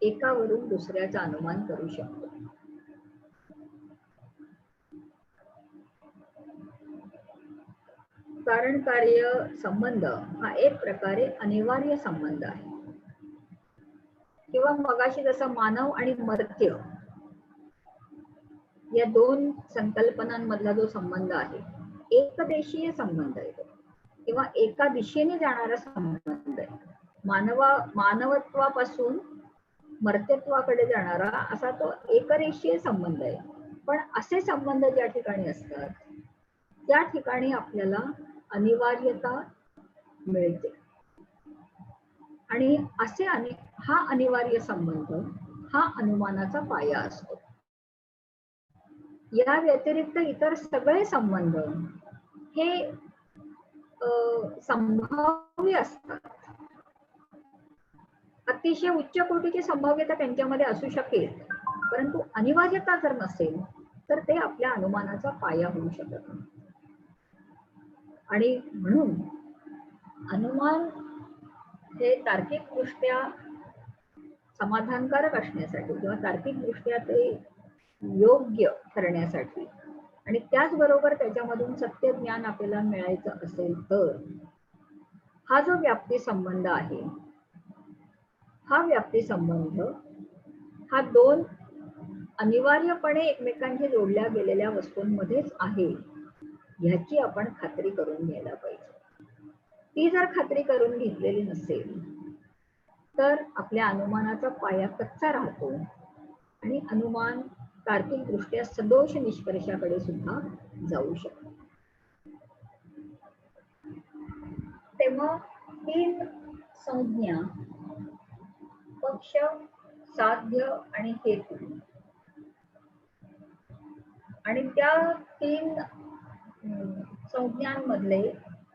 एकावरून दुसऱ्याचं अनुमान करू शकतो. कारण कार्य संबंध हा एक प्रकारे अनिवार्य संबंध आहे किंवा किंवा मगाशी जसं मानव आणि मर्त्य या दोन संकल्पनांमधला जो संबंध आहे, एकदेशीय संबंध आहे किंवा एका दिशेने जाणारा संबंध आहे. मानवत्वापासून मर्त्यत्वाकडे जाणारा असा तो एकरेषीय संबंध आहे. पण असे संबंध ज्या ठिकाणी असतात त्या ठिकाणी आपल्याला अनिवार्यता मिळते. आणि हा अनिवार्य संबंध हा अनुमानाचा पाया असतो. या व्यतिरिक्त इतर सगळे संबंध हे संभाव्य असतात. अतिशय उच्च कोटीची संभाव्यता त्यांच्यामध्ये असू शकेल, परंतु अनिवार्यता जर नसेल तर ते आपल्या अनुमानाचा पाया होऊ शकत नाही. आणि म्हणून अनुमान हे तार्किकदृष्ट्या समाधानकारक असण्यासाठी किंवा तार्किकदृष्ट्या ते योग्य ठरण्यासाठी आणि त्याचबरोबर त्याच्यामधून सत्य ज्ञान आपल्याला मिळायचं असेल तर हा जो व्याप्ती संबंध आहे, हा व्याप्ती संबंध हा दोन अनिवार्यपणे एकमेकांशी जोडल्या गेलेल्या वस्तूंमध्येच आहे ह्याची आपण खात्री करून घ्यायला पाहिजे. ती जर खात्री करून घेतलेली नसेल तर आपल्या अनुमानाचा पाया कच्चा राहतो आणि अनुमान तार्किकदृष्ट्या सदोष निष्कर्षाकडे सुद्धा जाऊ शकतो. तेव्हा तीन संज्ञा पक्ष, साध्य आणि हेतू आणि त्या तीन संज्ञांमधले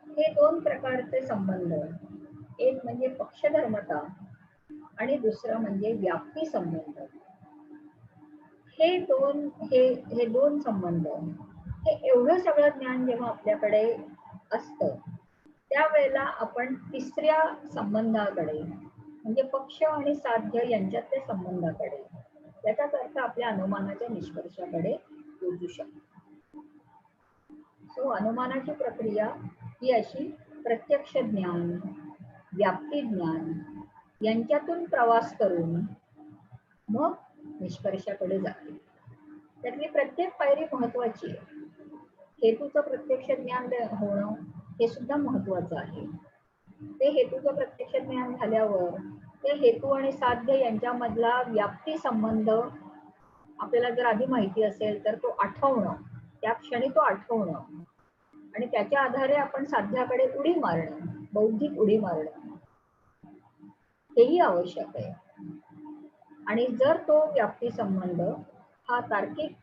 हे दोन प्रकारचे संबंध, एक म्हणजे पक्षधर्मता आणि दुसरं म्हणजे व्याप्ती संबंध. हे दोन संबंध हे एवढं सगळं ज्ञान जेव्हा आपल्याकडे असतं त्यावेळेला आपण तिसऱ्या संबंधाकडे म्हणजे पक्ष आणि साध्य यांच्यातल्या संबंधाकडे, याचाच अर्थ आपल्या अनुमानाच्या निष्कर्षाकडे पोहोचू शकतो. सो अनुमानाची प्रक्रिया ही अशी प्रत्यक्ष ज्ञान, व्याप्ती ज्ञान यांच्यातून प्रवास करून मग निष्कर्षाकडे जाते. त्यातली प्रत्येक पायरी महत्वाची आहे. हेतूचं प्रत्यक्ष ज्ञान होणं हे सुद्धा महत्वाचं आहे. ते हेतूचं प्रत्यक्ष ज्ञान झाल्यावर ते हेतू आणि साध्य यांच्यामधला व्याप्ती संबंध आपल्याला जर आधी माहिती असेल तर तो आठवणं, त्या क्षणी तो आठवणं आणि त्याच्या आधारे आपण साध्याकडे उडी मारणं, बौद्धिक उडी मारणं हेही आवश्यक आहे. आणि जर तो व्याप्ती संबंध हा तार्किक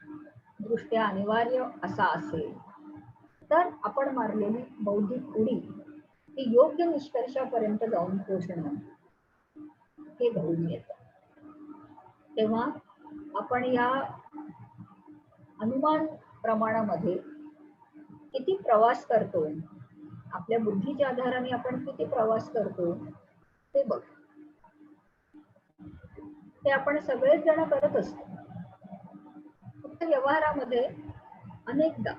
दृष्ट्या अनिवार्य असा असेल तर आपण मारलेली बौद्धिक उडी ही योग्य निष्कर्षापर्यंत जाऊन पोहोचणं हे घडून येतं. तेव्हा आपण या अनुमान प्रमाणामध्ये किती प्रवास करतो, आपल्या बुद्धीच्या आधाराने आपण किती प्रवास करतो ते बघ. ते आपण सगळेच जण करत असतो. फक्त व्यवहारामध्ये अनेकदा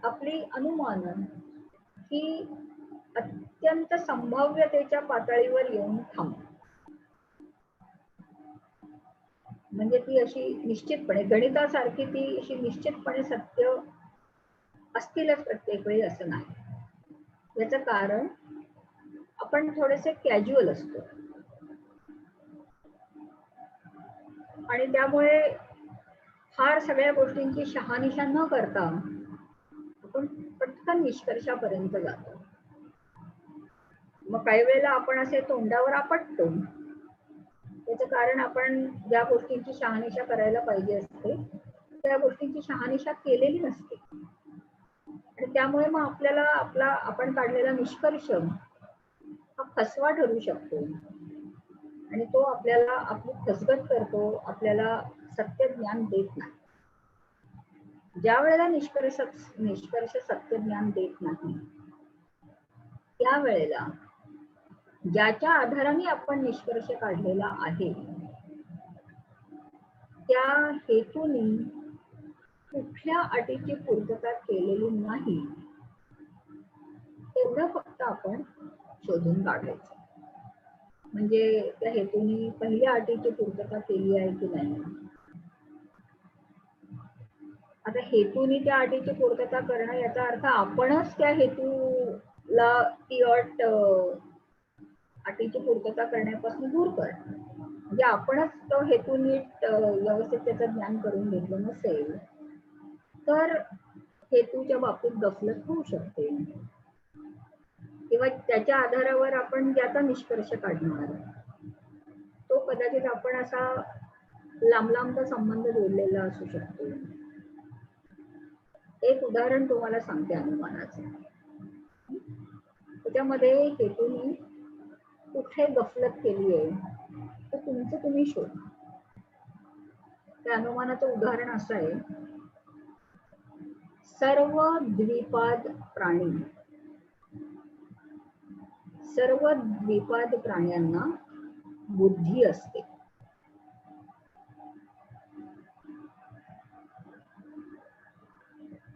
आपली अनुमानं ही अत्यंत संभाव्यतेच्या पातळीवर येऊन थांबतात. म्हणजे ती अशी निश्चितपणे गणितासारखी ती अशी निश्चितपणे सत्य असतीलच प्रत्येक वेळी असं नाही. याचं कारण आपण थोडेसे कॅज्युअल असतो आणि त्यामुळे फार सगळ्या गोष्टींची शहानिशा न करता आपण पटकन निष्कर्षापर्यंत जातो. मग काही वेळेला आपण असे तोंडावर आपटतो. त्याचं कारण आपण ज्या गोष्टींची शहानिशा करायला पाहिजे असते त्या गोष्टींची शहानिशा केलेली नसते आणि त्यामुळे मग आपल्याला आपण काढलेला निष्कर्ष हा फसवा ठरू शकतो आणि तो आपल्याला आपली फसगत करतो, आपल्याला सत्य ज्ञान देत नाही. ज्या वेळेला निष्कर्ष सत्य ज्ञान देत नाही त्यावेळेला ज्याच्या आधाराने आपण निष्कर्ष काढलेला आहे त्या हेतूने कुठल्या अटीची पूर्तता केलेली नाही तेवढं फक्त आपण शोधून काढायचं. म्हणजे त्या हेतूने पहिल्या अटीची पूर्तता केली आहे की नाही. आता हेतूने त्या अटीची पूर्तता करणं याचा अर्थ आपणच त्या हेतूला ती अट अटीची पूर्तता करण्यापासून दूर करणं. म्हणजे आपणच तो हेतू नीट व्यवस्थित त्याचं ज्ञान करून घेतलं नसेल तर हेतूच्या बाबतीत गफलत होऊ शकते किंवा त्याच्या आधारावर आपण ज्याचा निष्कर्ष काढणार तो कदाचित आपण असा लांब लांबचा संबंध जोडलेला असू शकतो. एक उदाहरण तुम्हाला सांगते अनुमानाचं. त्याच्यामध्ये हेतूने कुठे गफलत केली आहे तर तुमचं तुम्ही शोधा. त्या अनुमानाचं उदाहरण असं आहे, सर्व द्विपाद प्राण्यांना बुद्धी असते.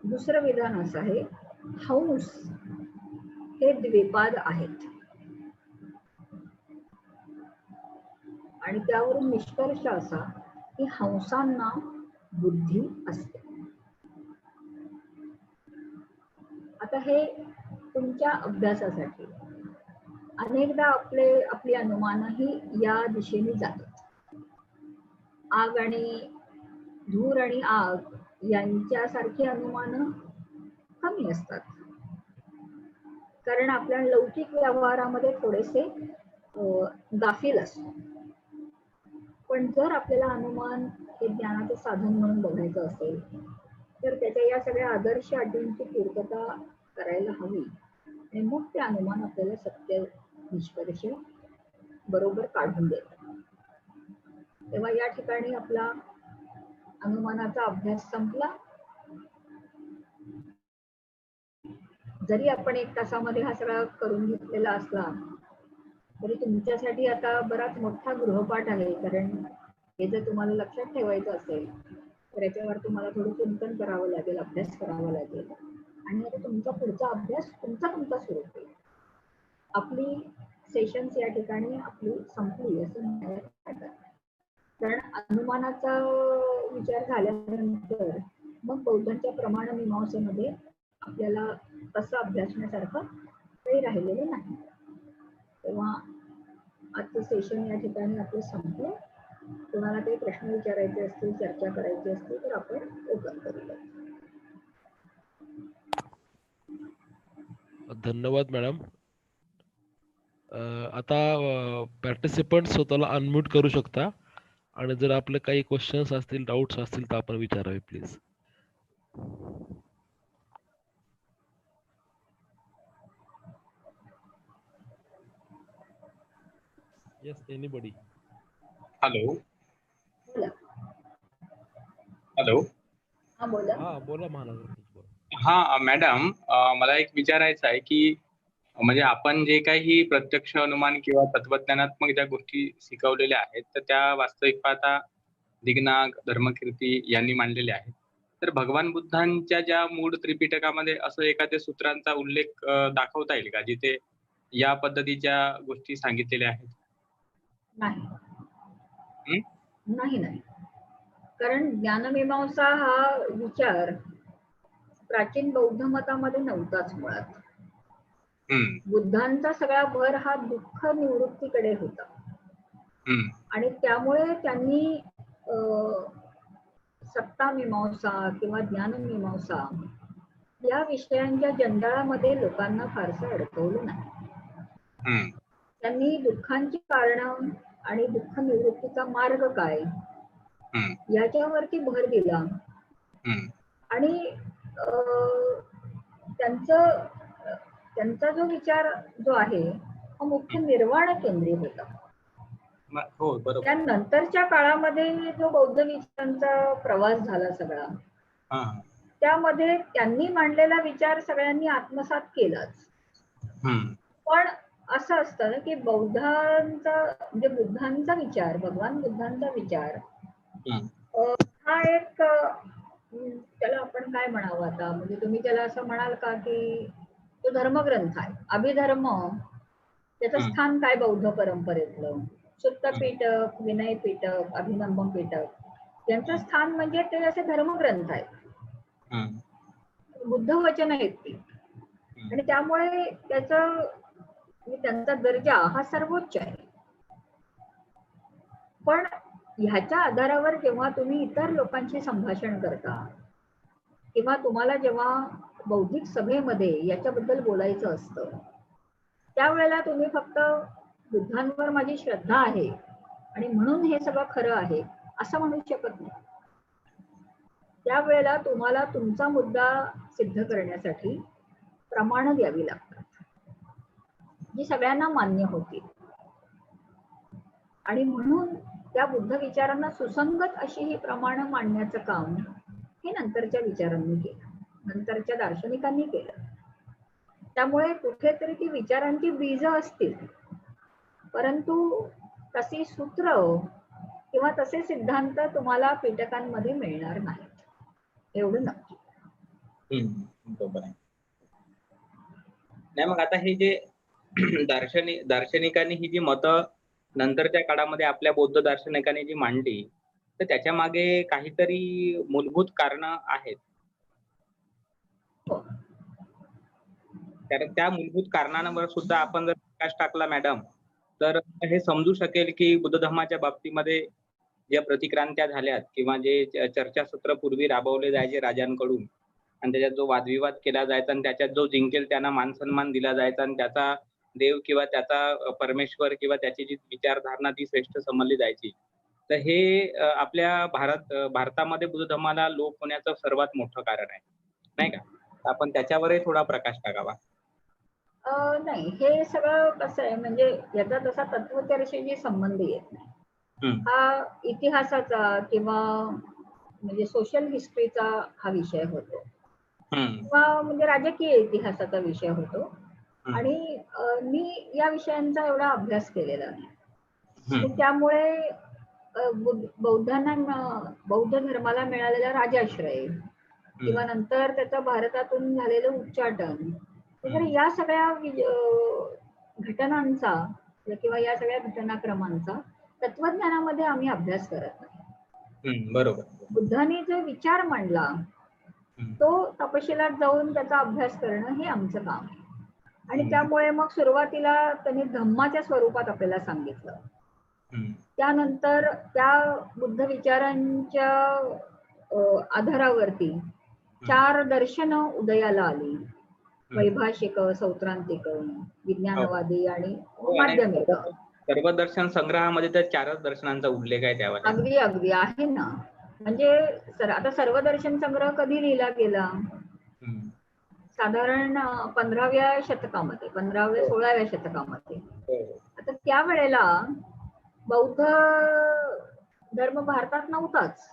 दुसरं विधान असं आहे, हंस हे द्विपाद आहेत. आणि त्यावरून निष्कर्ष असा की हंसांना बुद्धी असते. आता हे तुमच्या अभ्यासासाठी अनेकदा आपली अनुमानही या दिशेने जातात. आग आणि धूर आणि आग यांच्यासारखी अनुमान कमी असतात, कारण आपल्या लौकिक व्यवहारामध्ये थोडेसे गाफील असतो. पण जर आपल्याला अनुमान हे ज्ञानाचं साधन म्हणून बघायचं असेल तर त्याच्या या सगळ्या आदर्श अटींची पूर्तता करायला हवी आणि मग ते अनुमान आपल्याला सत्य निष्कर्ष बरोबर काढून देतात. तेव्हा या ठिकाणी आपला अनुमानाचा अभ्यास संपला. जरी आपण 1 तासामध्ये हा सगळा करून घेतलेला असला तरी तुमच्यासाठी आता बराच मोठा गृहपाठ आहे, कारण हे जर तुम्हाला लक्षात ठेवायचं असेल तर याच्यावर तुम्हाला थोडं चिंतन करावं लागेल, अभ्यास करावा लागेल आणि आता तुमचा पुढचा अभ्यास तुमचा सुरू होईल. आपली सेशन्स या ठिकाणी आपली संपली असं म्हणायला, कारण अनुमानाचा विचार झाल्यानंतर मग बौद्धांच्या प्रमाण मीमांसेमध्ये आपल्याला तसं अभ्यासण्यासारखं काही राहिलेलं नाही. तेव्हा आजचं सेशन या ठिकाणी आपलं संपलं. कोणाला काही प्रश्न विचारायचे असतील, चर्चा करायची असतील तर आपण ओपन करूया. धन्यवाद मॅडम. आता पार्टिसिपंट स्वतःला अनम्यूट करू शकता आणि जर आपले काही क्वेश्चन्स असतील, डाऊट्स असतील तर आपण विचारावे प्लीज. Yes, anybody. हॅलो बोला. हॅलो. हा बोला. हा बोला महाराज. हा मॅडम, मला एक विचारायचं आहे की म्हणजे आपण जे काही प्रत्यक्ष अनुमान किंवा तत्वज्ञानात्मक ज्या गोष्टी शिकवलेल्या आहेत तर त्या वास्तविक पाहता दिगनाग, धर्मकीर्ती यांनी मांडलेल्या आहेत. तर भगवान बुद्धांच्या ज्या मूळ त्रिपिटकामध्ये असं एखाद्या सूत्रांचा उल्लेख दाखवता येईल का जिथे या पद्धतीच्या गोष्टी सांगितलेल्या आहेत? नाही. नाही, कारण ज्ञानमीमांसा हा विचार प्राचीन बौद्ध मतामध्ये नव्हताच मुळात. बुद्धांचा सगळा भर हा दुःख निवृत्तीकडे होता आणि त्यामुळे त्यांनी सत्ता मीमांसा किंवा ज्ञानमीमांसा या विषयांच्या जंजाळामध्ये लोकांना फारसं अडकवलं नाही. त्यांनी दुःखांची कारणं आणि दुःख निवृत्तीचा मार्ग काय याच्यावरती भर दिला आणि त्यांचा जो विचार जो आहे हा मुख्य निर्वाण केंद्रीय होता. हो, बरोबर. त्यानंतरच्या काळामध्ये जो बौद्ध विचारांचा प्रवास झाला सगळा, त्यामध्ये त्यांनी मांडलेला विचार सगळ्यांनी आत्मसात केलाच. पण असं असतं ना की बौद्धांचा म्हणजे बुद्धांचा विचार, भगवान बुद्धांचा विचार हा एक त्याला आपण काय म्हणावं आता, म्हणजे तुम्ही त्याला असं म्हणाल का की तो धर्मग्रंथ आहे. अभिधर्म त्याचं हम्म. स्थान काय बौद्ध परंपरेतलं. सुत्त पिटक, विनय पिटक, अभिनंबन पिटक यांचं स्थान म्हणजे ते असे धर्मग्रंथ आहेत, हम्म. बुद्ध वचन आहेत ती. आणि त्यामुळे त्यांचा दर्जा हा सर्वोच्च आहे. पण ह्याच्या आधारावर जेव्हा तुम्ही इतर लोकांशी संभाषण करता किंवा तुम्हाला जेव्हा बौद्धिक सभेमध्ये याच्याबद्दल बोलायचं असतं, त्यावेळेला तुम्ही फक्त बुद्धांवर माझी श्रद्धा आहे आणि म्हणून हे सगळं खरं आहे असं म्हणू शकत नाही. त्यावेळेला तुम्हाला तुमचा मुद्दा सिद्ध करण्यासाठी प्रमाणं द्यावी लागतात, जी सगळ्यांना मान्य होती. आणि म्हणून त्या बुद्ध विचारांना सुसंगत अशी ही प्रमाणं मांडण्याचं काम हे नंतरच्या विचारांनी केलं, नंतरच्या दार्शनिकांनी केलं. त्यामुळे कुठेतरी ती विचारांची बीज असतील, परंतु तशी सूत्र किंवा तसे सिद्धांत तुम्हाला पिटकांमध्ये मिळणार नाहीत, एवढं नक्की. बरोबर आहे. नाही, मग आता हे जे दार्शनिकांनी ही जी मतं नंतरच्या काळामध्ये आपल्या बौद्ध दार्शनिकांनी जी मांडली, तर त्याच्या मागे काहीतरी मूलभूत कारण आहेत. हो. कारण त्या मूलभूत कारणांवर सुद्धा आपण जर प्रकाश टाकला मॅडम, तर हे समजू शकेल की बुद्ध धर्माच्या बाबतीमध्ये ज्या प्रतिक्रांत्या झाल्यात किंवा जे चर्चासत्र पूर्वी राबवले जायचे राजांकडून आणि त्याच्यात जो वादविवाद केला जायचा आणि त्याच्यात जो जिंकेल त्यांना मानसन्मान दिला जायचा आणि त्याचा देव किंवा त्याचा परमेश्वर किंवा त्याची जी विचारधारणा ती श्रेष्ठ समजली जायची. तर हे आपल्या भारतामध्ये बुद्ध धर्माला लोप होण्याचं सर्वात मोठं कारण आहे, नाही का? आपण त्याच्यावरही थोडा प्रकाश टाकावा. नाही, हे सगळं कसं आहे म्हणजे याचा तसा तत्वचर्चेशी संबंध येत नाही. हा इतिहासाचा किंवा म्हणजे सोशल हिस्ट्रीचा हा विषय होतो किंवा म्हणजे राजकीय इतिहासाचा विषय होतो. आणि मी या विषयांचा एवढा अभ्यास केलेला नाही. त्यामुळे बौद्ध धर्माला मिळालेला राजाश्रय किंवा नंतर त्याचं भारतातून झालेलं उच्चाटन वगैरे या सगळ्या घटनांचा किंवा या सगळ्या घटनाक्रमांचा तत्वज्ञानामध्ये आम्ही अभ्यास करत नाही. बरोबर. बुद्धांनी जो विचार मांडला तो तपशिलात जाऊन त्याचा अभ्यास करणं हे आमचं काम आहे. आणि त्यामुळे मग सुरुवातीला त्यांनी धम्माच्या स्वरूपात आपल्याला सांगितलं. त्यानंतर त्या बुद्ध विचारांच्या आधारावरती 4 दर्शनं उदयाला आली, वैभाषिक, सौत्रांतिक, विज्ञानवादी आणि माध्यमिक. सर्व दर्शन संग्रहामध्ये त्या 4च दर्शनांचा उल्लेख आहे त्यावर. अगदी अगदी आहे ना. म्हणजे आता सर्व दर्शन संग्रह कधी लिहिला गेला? साधारण 15व्या शतकामध्ये, 15व्या-16व्या शतकामध्ये. आता त्यावेळेला बौद्ध धर्म भारतात नव्हताच.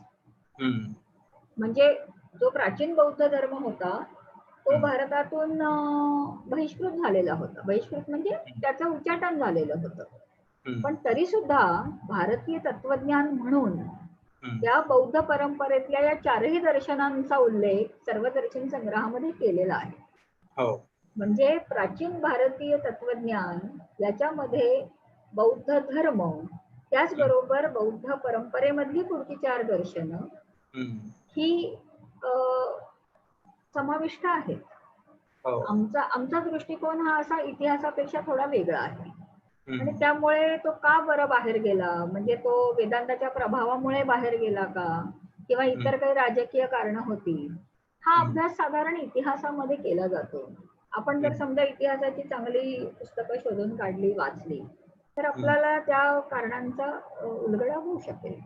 म्हणजे जो प्राचीन बौद्ध धर्म होता तो भारतातून बहिष्कृत झालेला होता. बहिष्कृत म्हणजे त्याचं उच्चाटन झालेलं होतं. पण तरी सुद्धा भारतीय तत्वज्ञान म्हणून त्या बौद्ध परंपरेतल्या या 4ही दर्शनांचा उल्लेख सर्व दर्शन संग्रहामध्ये केलेला आहे. म्हणजे प्राचीन भारतीय तत्वज्ञान याच्यामध्ये बौद्ध धर्म त्याचबरोबर बौद्ध परंपरेमधली पुढची 4 दर्शनं ही समाविष्ट आहेत. आमचा दृष्टिकोन हा असा इतिहासापेक्षा थोडा वेगळा आहे. आणि त्यामुळे तो का बरं बाहेर गेला, म्हणजे तो वेदांताच्या प्रभावामुळे बाहेर गेला का किंवा इतर काही राजकीय कारणं होती, हा अभ्यास साधारण इतिहासामध्ये केला जातो. आपण जर समजा इतिहासाची चांगली पुस्तकं शोधून काढली, वाचली, तर आपल्याला त्या कारणांचा उलगडा होऊ शकेल.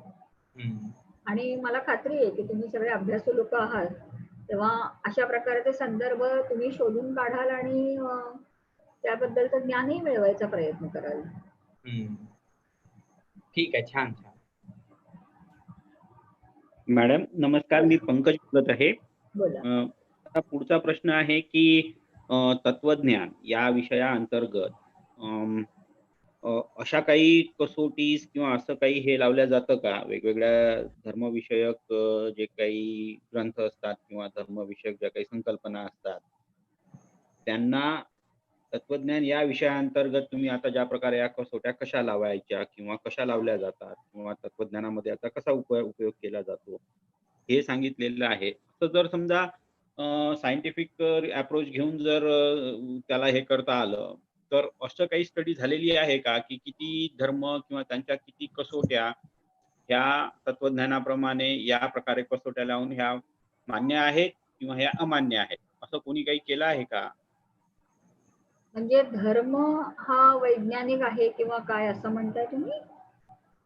आणि मला खात्री आहे की तुम्ही सगळे अभ्यासू लोक आहात, तेव्हा अशा प्रकारचे संदर्भ तुम्ही शोधून काढाल आणि त्याबद्दलचं ज्ञानही मिळवायचा प्रयत्न कराल. ठीक आहे, छान छान. मॅडम नमस्कार, मी पंकज बोलत आहे. बोला. आता पुढचा प्रश्न आहे की तत्वज्ञान या विषयाअंतर्गत अशा काही कसोटीज किंवा असं काही हे लावल्या जातं का, वेगवेगळ्या धर्मविषयक जे काही ग्रंथ असतात किंवा धर्मविषयक ज्या काही संकल्पना असतात त्यांना तत्वज्ञान या विषयाअंतर्गत तुम्ही आता ज्या प्रकारे या कसोट्या कशा लावायच्या किंवा कशा लावल्या जातात किंवा तत्वज्ञानामध्ये आता कसा उपयोग केला जातो हे सांगितलेलं आहे. तर जर समजा सायंटिफिक अप्रोच घेऊन जर त्याला हे करता आलं, तर असं काही स्टडी झालेली आहे का की किती धर्म किंवा त्यांच्या किती कसोट्या ह्या तत्वज्ञानाप्रमाणे या प्रकारे कसोट्या लावून ह्या मान्य आहेत किंवा ह्या अमान्य आहेत, असं कोणी काही केलं आहे का? म्हणजे धर्म हा वैज्ञानिक आहे किंवा काय असं म्हणताय तुम्ही?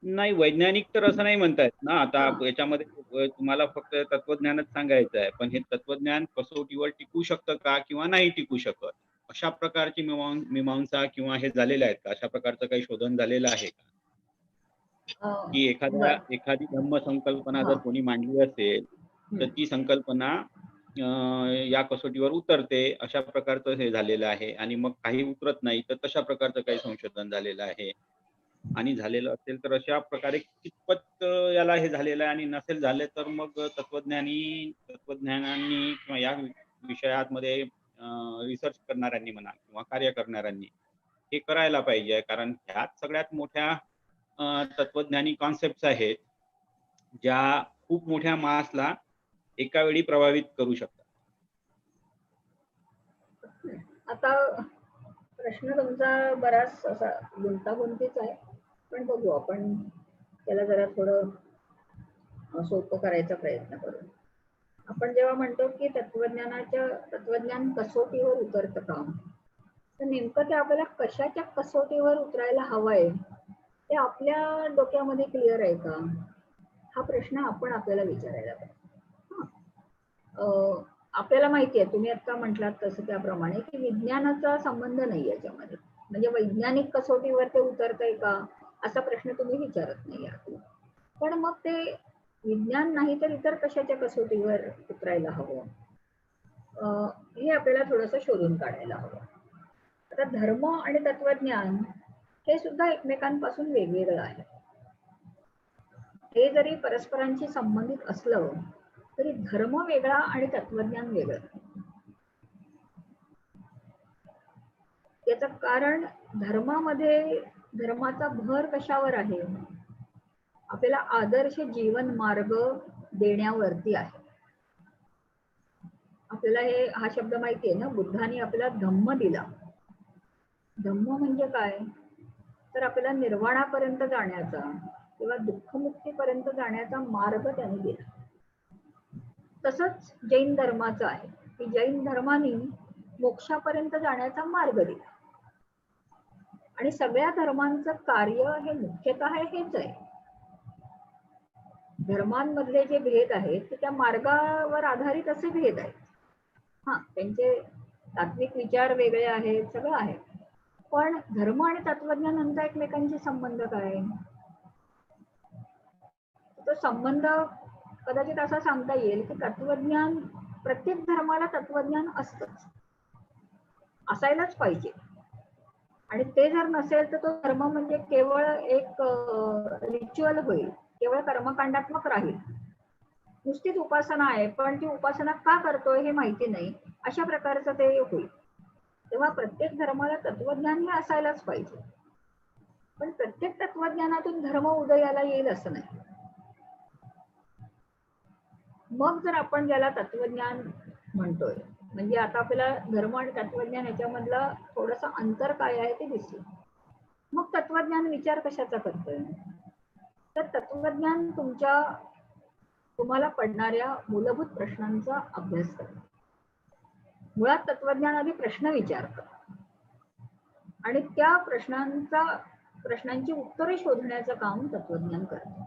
नाही, वैज्ञानिक तर असं नाही म्हणतायत ना. आता हा. याच्यामध्ये तुम्हाला फक्त तत्वज्ञानच सांगायचं आहे, पण हे तत्वज्ञान कसोटीवर टिकू शकतं का किंवा नाही टिकू शकत, अशा प्रकारची मीमांसा किंवा हे झालेले आहेत का? अशा प्रकारचं काही शोधन झालेलं आहे का? की बरं. एखादी धम्मसंकल्पना जर हा. कोणी मांडली असेल, तर ती संकल्पना या कसोटीवर उतरते, अशा प्रकारचं हे झालेलं आहे. आणि मग काही उतरत नाही, तर तशा प्रकारचं काही संशोधन झालेलं आहे. आणि झालेलं असेल तर अशा प्रकारे कितपत याला हे झालेलं आहे, आणि नसेल झाले तर मग तत्वज्ञानांनी किंवा या विषयामध्ये रिसर्च करणाऱ्यांनी म्हणा किंवा कार्य करणाऱ्यांनी हे करायला पाहिजे. कारण ह्यात सगळ्यात मोठ्या तत्वज्ञानी कॉन्सेप्ट आहेत, ज्या खूप मोठ्या मासला एका वेळी प्रभावित करू शकतात. आता प्रश्न तुमचा बराच असा गुंतागुंतीचा आहे, पण बघू आपण त्याला जरा थोडं सोपं करायचा प्रयत्न करू. आपण जेव्हा म्हणतो की तत्वज्ञान कसोटीवर उतरतं का, तर नेमकं ते आपल्याला कशाच्या कसोटीवर उतरायला हवंय ते आपल्या डोक्यामध्ये क्लिअर आहे का, हा प्रश्न आपण आपल्याला विचारायला पाहिजे. आपल्याला माहिती आहे, तुम्ही आता म्हटलात तसं त्याप्रमाणे, की विज्ञानाचा संबंध नाही याच्यामध्ये. म्हणजे वैज्ञानिक कसोटीवर ते उतरतंय का असा प्रश्न तुम्ही विचारत नाही आहात. पण मग ते विज्ञान नाही तर इतर कशाच्या कसोटीवर उतरायला हवं, हे आपल्याला थोडंसं शोधून काढायला हवं. आता धर्म आणि तत्वज्ञान हे सुद्धा एकमेकांपासून वेगवेगळं आहे. हे जरी परस्परांशी संबंधित असलं तरी धर्म वेगळा आणि तत्वज्ञान वेगळं. याचं कारण धर्माचा भर कशावर आहे, आपल्याला आदर्श जीवन मार्ग देण्यावरती आहे. आपल्याला हा शब्द माहिती आहे ना, बुद्धाने आपल्याला धम्म दिला. धम्म म्हणजे काय, तर आपल्याला निर्वाणापर्यंत जाण्याचा किंवा दुःखमुक्तीपर्यंत जाण्याचा मार्ग त्याने दिला. तसंच जैन धर्माचं आहे की जैन धर्माने मोक्षापर्यंत जाण्याचा मार्ग दिला. आणि सगळ्या धर्मांचं कार्य हे मुख्यतः हेच आहे. धर्मांमधले जे भेद आहेत ते त्या मार्गावर आधारित असे भेद आहेत. हा, त्यांचे तात्विक विचार वेगळे आहेत, सगळं आहे. पण धर्म आणि तत्वज्ञानांचा एकमेकांशी संबंध काय, तो संबंध कदाचित असा सांगता येईल की तत्वज्ञान, प्रत्येक धर्माला तत्वज्ञान असतंच, असायलाच पाहिजे. आणि ते जर नसेल तर तो धर्म म्हणजे केवळ एक रिच्युअल होईल, केवळ कर्मकांडात्मक राहील, नुसतीच उपासना आहे पण ती उपासना का करतोय हे माहिती नाही, अशा प्रकारचं ते होईल. तेव्हा प्रत्येक धर्माला तत्वज्ञान हे असायलाच पाहिजे. पण प्रत्येक तत्वज्ञानातून धर्म उदयाला येईल असं नाही. मग जर आपण ज्याला तत्वज्ञान म्हणतोय, म्हणजे आता आपल्याला धर्म आणि तत्वज्ञान याच्यामधलं थोडंसं अंतर काय आहे ते दिसलं. मग तत्वज्ञान विचार कशाचा करतोय, तर तत्वज्ञान तुम्हाला पडणाऱ्या मूलभूत प्रश्नांचा अभ्यास करतं. मुळात तत्वज्ञान आधी प्रश्न विचारतं आणि त्या प्रश्नांची उत्तरे शोधण्याचं काम तत्वज्ञान करतं.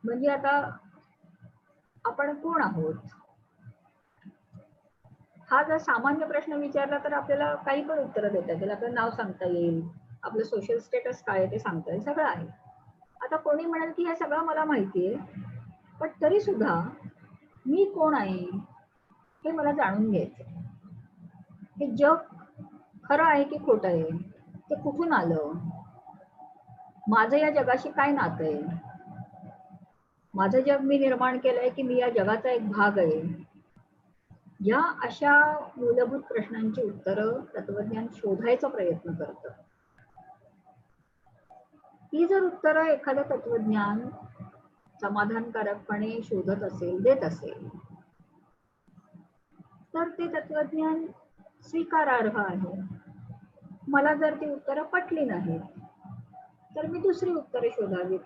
म्हणजे आता आपण कोण आहोत हा जर सामान्य प्रश्न विचारला तर आपल्याला काही पण उत्तर देता येईल. आपलं नाव सांगता येईल, आपलं सोशल स्टेटस काय आहे ते सांगता येईल, सगळं आहे. आता कोणी म्हणाल की हे सगळं मला माहिती आहे, पण तरी सुद्धा मी कोण आहे हे मला जाणून घ्यायचं. हे जग खरं आहे की खोटं आहे, ते कुठून आलं, माझं या जगाशी काय नातं आहे, माझं जग मी निर्माण केलंय की मी या जगाचा एक भाग आहे, या अशा मूलभूत प्रश्नांची उत्तरं तत्वज्ञान शोधायचा प्रयत्न करतं. ही जर उत्तरं एखादं तत्वज्ञान समाधानकारकपणे शोधत असेल, देत असेल, तर ते तत्वज्ञान स्वीकारार्ह आहे. मला जर ती उत्तरं पटली नाहीत, तर मी दुसरी उत्तरे शोधावीत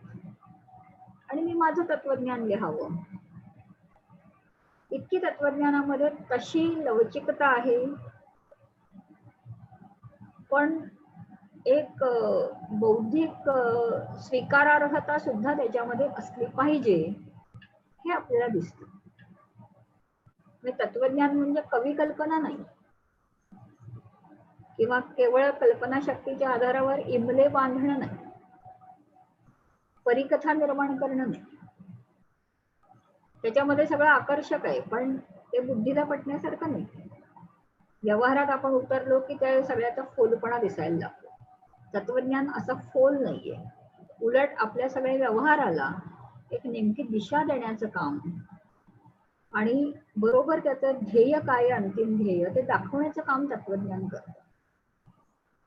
आणि मी माझं तत्वज्ञान लिहावं. इतकी तत्वज्ञानामध्ये कशी लवचिकता आहे, पण एक बौद्धिक स्वीकारार्हता सुद्धा त्याच्यामध्ये असली पाहिजे, हे आपल्याला दिसतं. म्हणजे तत्वज्ञान म्हणजे कवी कल्पना नाही किंवा केवळ कल्पनाशक्तीच्या आधारावर इमले बांधणं नाही, परिकथा निर्माण करणं नाही. त्याच्यामध्ये सगळं आकर्षक आहे, पण ते बुद्धीला पटण्यासारखं नाही. व्यवहारात आपण उतरलो की त्या सगळ्याचा फोलपणा दिसायला लागतो. तत्वज्ञान असं फोल नाहीये, उलट आपल्या सगळ्या व्यवहाराला एक नेमकी दिशा देण्याचं काम आणि बरोबर त्याचं ध्येय काय, अंतिम ध्येय ते दाखवण्याचं काम तत्वज्ञान करतं.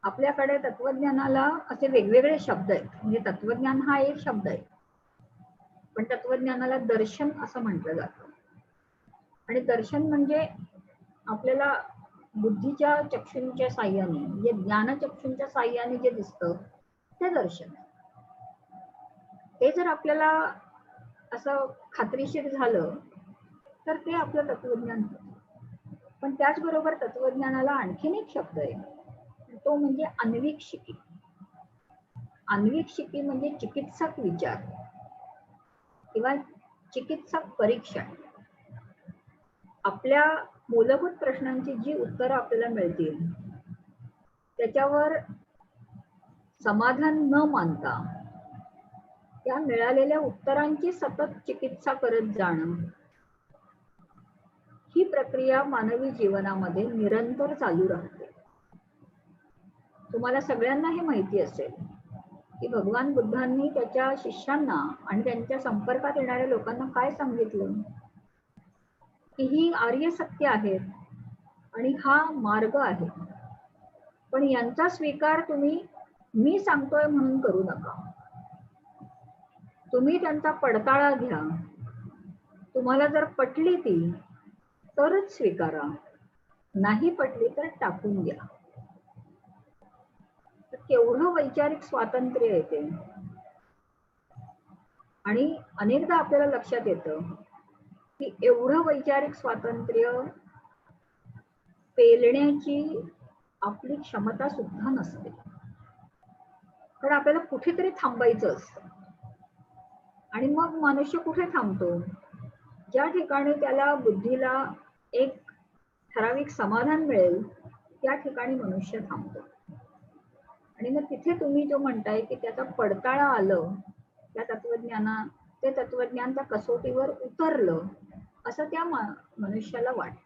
आपल्याकडे तत्वज्ञानाला असे वेगवेगळे शब्द आहेत. म्हणजे तत्वज्ञान हा एक शब्द आहे, पण तत्वज्ञानाला दर्शन असं म्हटलं जातं. आणि दर्शन म्हणजे आपल्याला बुद्धीच्या चक्षूंच्या साह्याने, म्हणजे ज्ञानचक्षूंच्या साह्याने जे दिसतं ते दर्शन. ते जर आपल्याला असं खात्रीशीर झालं तर ते आपलं तत्वज्ञान होतं. पण त्याचबरोबर तत्वज्ञानाला आणखीन एक शब्द आहे, तो म्हणजे अन्वीक्षिकी. अन्वीक्षिकी म्हणजे चिकित्सक विचार किंवा चिकित्सक परीक्षण. आपल्या मूलभूत प्रश्नांची जी उत्तरं आपल्याला मिळतील त्याच्यावर समाधान न मानता त्या मिळालेल्या उत्तरांची सतत चिकित्सा करत जाणं, ही प्रक्रिया मानवी जीवनामध्ये निरंतर चालू राहते. तुम्हाला सगळ्यांना हे माहिती असेल की भगवान बुद्धांनी त्याच्या शिष्यांना आणि त्यांच्या संपर्कात येणाऱ्या लोकांना काय सांगितलं, की ही आर्य सत्य आहेत आणि हा मार्ग आहे, पण यांचा स्वीकार तुम्ही मी सांगतोय म्हणून करू नका. तुम्ही त्यांचा पडताळा घ्या. तुम्हाला जर पटली ती तरच स्वीकारा, नाही पटली तर टाकून द्या. केवढं वैचारिक स्वातंत्र्य येते. आणि अनेकदा आपल्याला लक्षात येतं की एवढं वैचारिक स्वातंत्र्य पेलण्याची आपली क्षमता सुद्धा नसते. कारण आपल्याला कुठेतरी थांबायचं असतं. आणि मग मनुष्य कुठे थांबतो? ज्या ठिकाणी त्याला बुद्धीला एक ठराविक समाधान मिळेल त्या ठिकाणी मनुष्य थांबतो. आणि मग तिथे तुम्ही जो म्हणताय की त्याचा पडताळा आलं, त्या ते तत्वज्ञान त्या कसोटीवर उतरलं, असं त्या मनुष्याला वाटतं.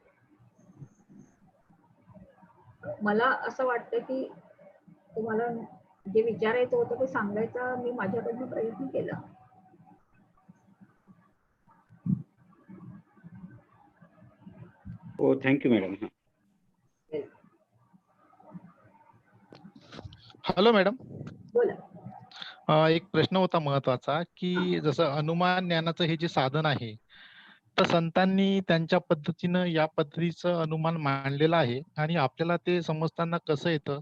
मला असं वाटतं की तुम्हाला जे विचारायचं होतं ते सांगायचा मी माझ्याकडनं प्रयत्न केला. हो, थँक्यू मॅडम. हॅलो मॅडम, बोला. एक प्रश्न होता महत्वाचा की जसं अनुमान ज्ञानाचं हे जे साधन आहे, तर संतांनी त्यांच्या पद्धतीनं या पद्धतीचं अनुमान मांडलेलं आहे आणि आपल्याला ते समजताना कसं येतं,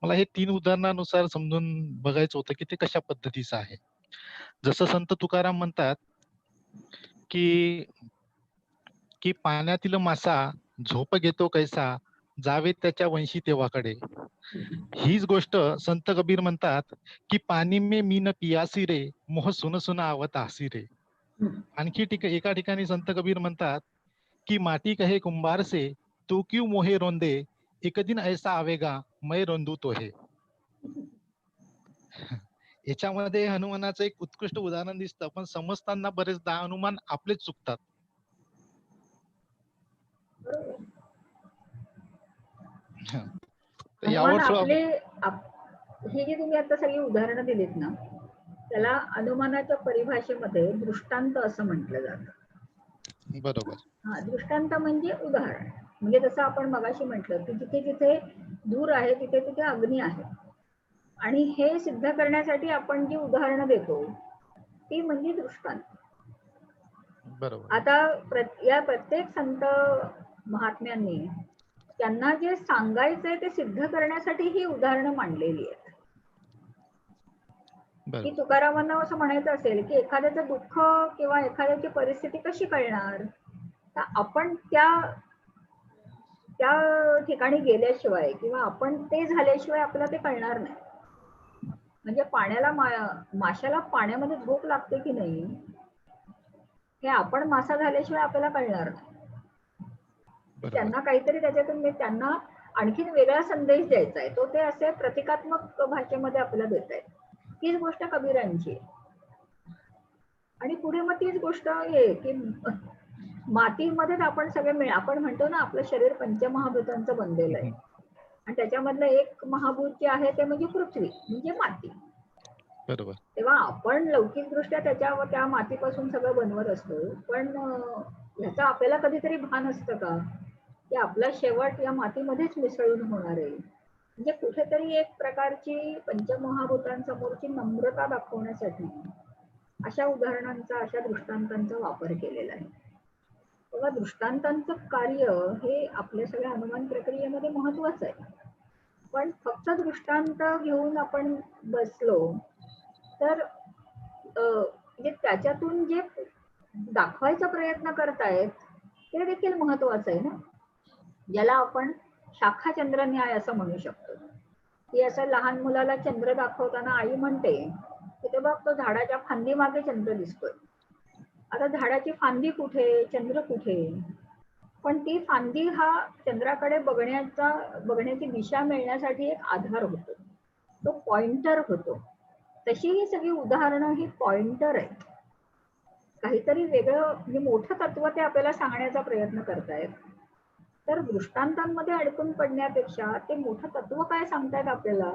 मला हे 3 उदाहरणानुसार समजून बघायचं होतं की ते कशा पद्धतीचं आहे. जसं संत तुकाराम म्हणतात की की पाण्यातील मासा झोप घेतो कैसा, जावे त्याच्या वंशी तेव्हाकडे. हीच गोष्ट संत कबीर म्हणतात की पाणी में मीन पियासी रे, मोह सुन सुन आवत आसी रे. आणखी एका ठिकाणी संत कबीर म्हणतात की माटी कहे कुंभार से, तू क्यों मोहे रोंदे, एक दिन ऐसा आवेगा मैं रोंदू तो है. याच्यामध्ये हनुमानाचं एक उत्कृष्ट उदाहरण दिसतं, पण समजताना बरेचदा हनुमान आपलेच चुकतात. आपले ही जी तुम्ही आता सगळी उदाहरणं दिलीत ना, त्याला अनुमानाच्या परिभाषेमध्ये दृष्टांत असं म्हटलं जातं. बरोबर. हा, दृष्टांत म्हणजे उदाहरण. म्हणजे जसं आपण मगाशी म्हटलं की जिथे जिथे धूर आहे तिथे तिथे अग्नी आहे, आणि हे सिद्ध करण्यासाठी आपण जी उदाहरणं देतो ती म्हणजे दृष्टांत. बरोबर. आता या प्रत्येक संत महात्म्यांनी त्यांना जे सांगायचंय ते सिद्ध करण्यासाठी ही उदाहरणं मांडलेली आहेत. की बरोबर. तुकारामांना असं म्हणायचं असेल की एखाद्याचं दुःख किंवा एखाद्याची परिस्थिती कशी कळणार, तर आपण त्या त्या ठिकाणी गेल्याशिवाय किंवा आपण ते झाल्याशिवाय आपल्याला ते कळणार नाही. म्हणजे पाण्याला माशाला पाण्यामध्ये झोप लागते की नाही हे आपण मासा झाल्याशिवाय आपल्याला कळणार नाही. बरोबर. त्यांना काहीतरी त्याच्यातून त्यांना आणखीन वेगळा संदेश द्यायचा आहे, तो ते असे प्रतिकात्मक भाषेमध्ये आपल्याला देत आहेत. तीच गोष्ट कबीरांची आहे. आणि पुढे मग तीच गोष्ट आहे की मातीमध्येच आपण सगळे आपण म्हणतो ना आपलं शरीर पंचमहाभूतांचं बनलेलं आहे, आणि त्याच्यामधलं एक महाभूत जे आहे ते म्हणजे पृथ्वी, म्हणजे माती. बरोबर. तेव्हा आपण लौकिकदृष्ट्या त्या मातीपासून सगळं बनवत असतो, पण ह्याचं आपल्याला कधीतरी भान असतं का की आपला शेवट या मातीमध्येच मिसळून होणार आहे. म्हणजे कुठेतरी एक प्रकारची पंचमहाभूतांसमोरची नम्रता दाखवण्यासाठी अशा उदाहरणांचा, अशा दृष्टांतांचा वापर केलेला आहे. तेव्हा दृष्टांतांचं कार्य हे आपल्या सगळ्या अनुमान प्रक्रियेमध्ये महत्वाचं आहे. पण फक्त दृष्टांत घेऊन आपण बसलो तर म्हणजे त्याच्यातून जे दाखवायचा प्रयत्न करतायत ते देखील महत्वाचं आहे ना, ज्याला आपण शाखाचंद्र न्याय असं म्हणू शकतो. की असं लहान मुलाला चंद्र दाखवताना आई म्हणते की ते बघ तो झाडाच्या फांदी मागे चंद्र दिसतोय. आता झाडाची फांदी कुठे, चंद्र कुठे, पण ती फांदी हा चंद्राकडे बघण्याची दिशा मिळण्यासाठी एक आधार होतो, तो पॉइंटर होतो. तशी ही सगळी उदाहरणं ही पॉइंटर आहेत. काहीतरी वेगळं म्हणजे मोठं तत्व ते आपल्याला सांगण्याचा प्रयत्न करतायत. तर दृष्टांतांमध्ये अडकून पडण्यापेक्षा ते मोठं तत्व काय सांगतायत आपल्याला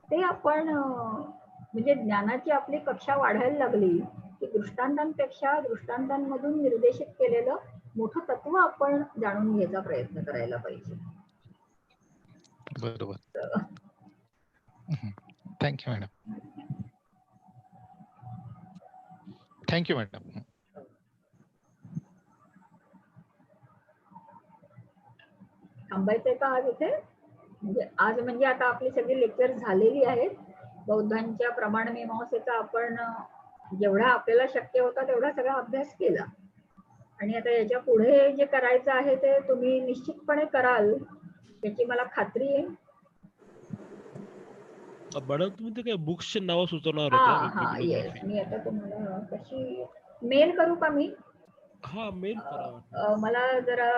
ते आपण म्हणजे ज्ञानाची आपली कक्षा वाढायला लागली की दृष्टांतांपेक्षा दृष्टांतांमधून निर्देशित केलेलं मोठं तत्व आपण जाणून घ्यायचा प्रयत्न करायला पाहिजे. बरोबर. Thank you madam. Thank you madam. थांबायचंय का आज इथे? म्हणजे आज म्हणजे आता आपली सगळी लेक्चर झालेली आहेत. बौद्धांच्या प्रमाणमीमांसेचा आपण जेवढा आपल्याला शक्य होता तेवढा सगळा अभ्यास केला, आणि आता याच्या पुढे जे करायचं आहे ते तुम्ही निश्चितपणे कराल याची मला खात्री आहे. मॅडम तुम्ही ते काय बुक्सचे नाव सुचवणार हा होत्या हा येस, बिब्लिओग्राफी. मी आता तुम्हाला कशी मेल करू का मी? हा मेल करा. मला जरा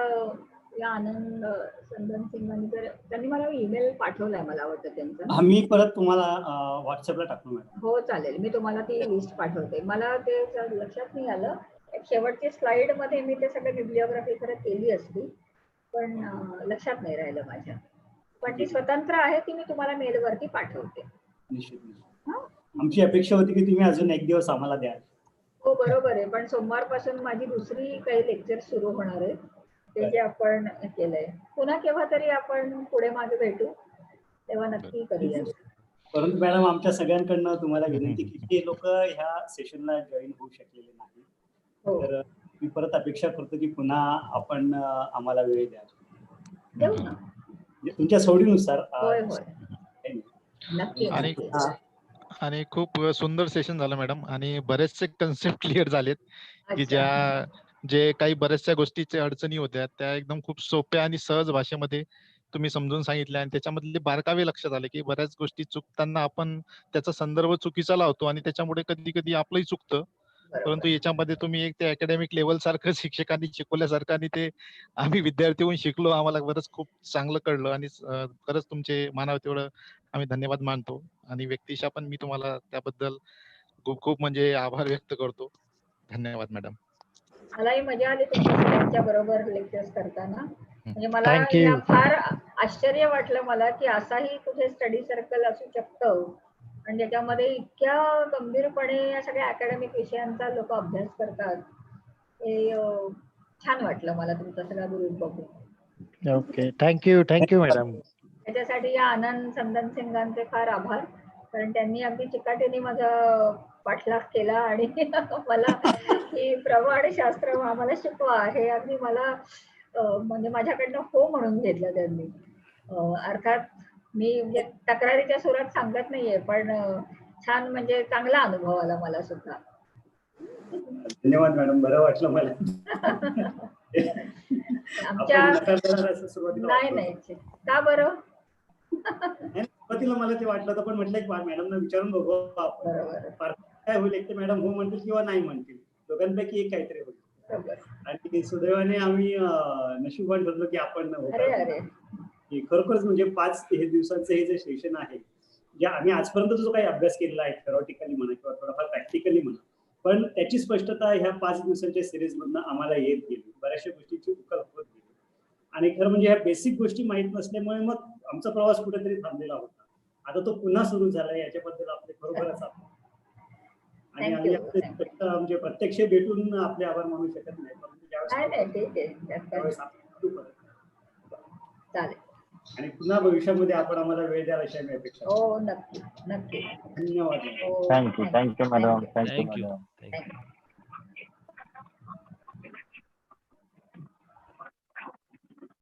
या आनंद संदन सिंगांनी त्यांनी मला ईमेल पाठवलाय, मला वाटतं त्यांचा. आम्ही परत तुम्हाला व्हॉट्सअपला टाकू मॅडम. हो चालेल, मी तुम्हाला ती लिस्ट पाठवते. मला ते लक्षात नाही आलं, एक शेवटची स्लाइड मध्ये मी ते सगळं बिब्लिओग्राफी खरं केली असती, पण लक्षात नाही राहिलं माझ्या. पण ती स्वतंत्र आहे, ती मी तुम्हाला मेलवरती पाठवते. निश्चित. आमची अपेक्षा होती की तुम्ही अजून एक दिवस आम्हाला द्याल. हो बरोबर आहे, पण सोमवारपासून माझी दुसरी काही लेक्चर सुरू होणार आहे, ते जे आपण केलंय. पुन्हा केव्हा तरी आपण पुढे मागे भेटू, तेव्हा नक्की करूया. परंतु मॅडम आमच्या सगळ्यांकडनं तुम्हाला विनंती की जे लोक ह्या सेशनला जॉईन होऊ शकलेले नाही, तर मी परत अपेक्षा करतो की पुन्हा आपण आम्हाला वेळ द्या. देऊ ना, तुमच्या सवडीनुसार. होय होय, नक्की. आणि खूप सुंदर सेशन झालं मॅडम, आणि बरेचसे कन्सेप्ट क्लिअर झालेत की जे काही बऱ्याचशा गोष्टीच्या अडचणी होत्या त्या एकदम खूप सोप्या आणि सहज भाषेमध्ये तुम्ही समजून सांगितल्या, आणि त्याच्यामधले बारकावे लक्षात आले की बऱ्याच गोष्टी चुकताना आपण त्याचा संदर्भ चुकीचा लावतो आणि त्याच्यामुळे कधी कधी आपलंही चुकतं. परंतु याच्यामध्ये तुम्ही एक ते अकॅडमिक लेवल सारखं शिक्षकांनी शिकवल्यासारखं आणि ते आम्ही विद्यार्थी होऊन शिकलो, आम्हाला बरंच खूप चांगलं कळलं, आणि खरंच तुमचे मानावं तेवढं आम्ही धन्यवाद मानतो. आणि व्यक्तिशः पण मी तुम्हाला त्याबद्दल खूप खूप म्हणजे आभार व्यक्त करतो. धन्यवाद मॅडम. मलाही मजा आली तुमच्या सगळ्यांच्या बरोबर लेक्चर्स करताना. म्हणजे मला फार आश्चर्य वाटलं मला की असाही कुठे स्टडी सर्कल असू शकतं, आणि त्याच्यामध्ये इतक्या गंभीरपणे या सगळ्या अकॅडमिक विषयांचा लोक अभ्यास करतात. हे छान वाटलं मला तुमचा सगळा ग्रुप बघून. Okay, thank you madam. त्याच्यासाठी या आनंद संदन सिंगांचे फार आभार, कारण त्यांनी अगदी चिकाटीने माझा पाठलाग केला आणि मला ही प्रमाण शास्त्र आम्हाला शिकवा हे अगदी मला म्हणजे माझ्याकडनं हो म्हणून घेतलं त्यांनी. अर्थात मी म्हणजे तक्रारीच्या सुरात सांगत नाहीये, पण छान म्हणजे चांगला अनुभव आला मला सुद्धा. धन्यवाद मॅडम, बरं वाटलं मला. आमच्या आपण नकार देणार असं सुरुवातीला नाही वाटलं. नाही का बरं? नाही, सुरुवातीला मला ते वाटलं होतं, पण म्हटलं एक मॅडमना विचारून बघू आपण. बरोबर फार काय होईल, एक तर मॅडम हो म्हणतील किंवा नाही म्हणतील, दोघांपैकी एक काहीतरी होईल. बरोबर. आणि सुदैवाने आम्ही नशीबवान ठरलो की आपण अरे अरे की खरोखरच म्हणजे 5 दिवसांचं हे जे सेशन आहे, जे आम्ही आजपर्यंत जो काही अभ्यास केलेला आहे, थेरॉटिकली म्हणा किंवा थोडाफार प्रॅक्टिकली म्हणा, पण त्याची स्पष्टता ह्या 5 दिवसांच्या सिरीज मधनं आम्हाला येत गेली. बऱ्याचशा गोष्टींची उकल होत गेली आणि खरं म्हणजे ह्या बेसिक गोष्टी माहित नसल्यामुळे मग आमचा प्रवास कुठेतरी थांबलेला होता. आता तो पुन्हा सुरू झालाय, याच्याबद्दल आपले खरोखरच आभार. आणि आम्ही म्हणजे प्रत्यक्ष भेटून आपले आभार मानू शकत नाही, परंतु नाही ठीक आहे त्यावेळेस आपण भेटू परत. चालेल. आणि पुन्हा भविष्यामध्ये आपण आम्हाला वेळ द्याल अशी आम्ही अपेक्षा करतो. हो नक्की नक्की. धन्यवाद. हो, थँक्यू मॅडम. थँक्यू.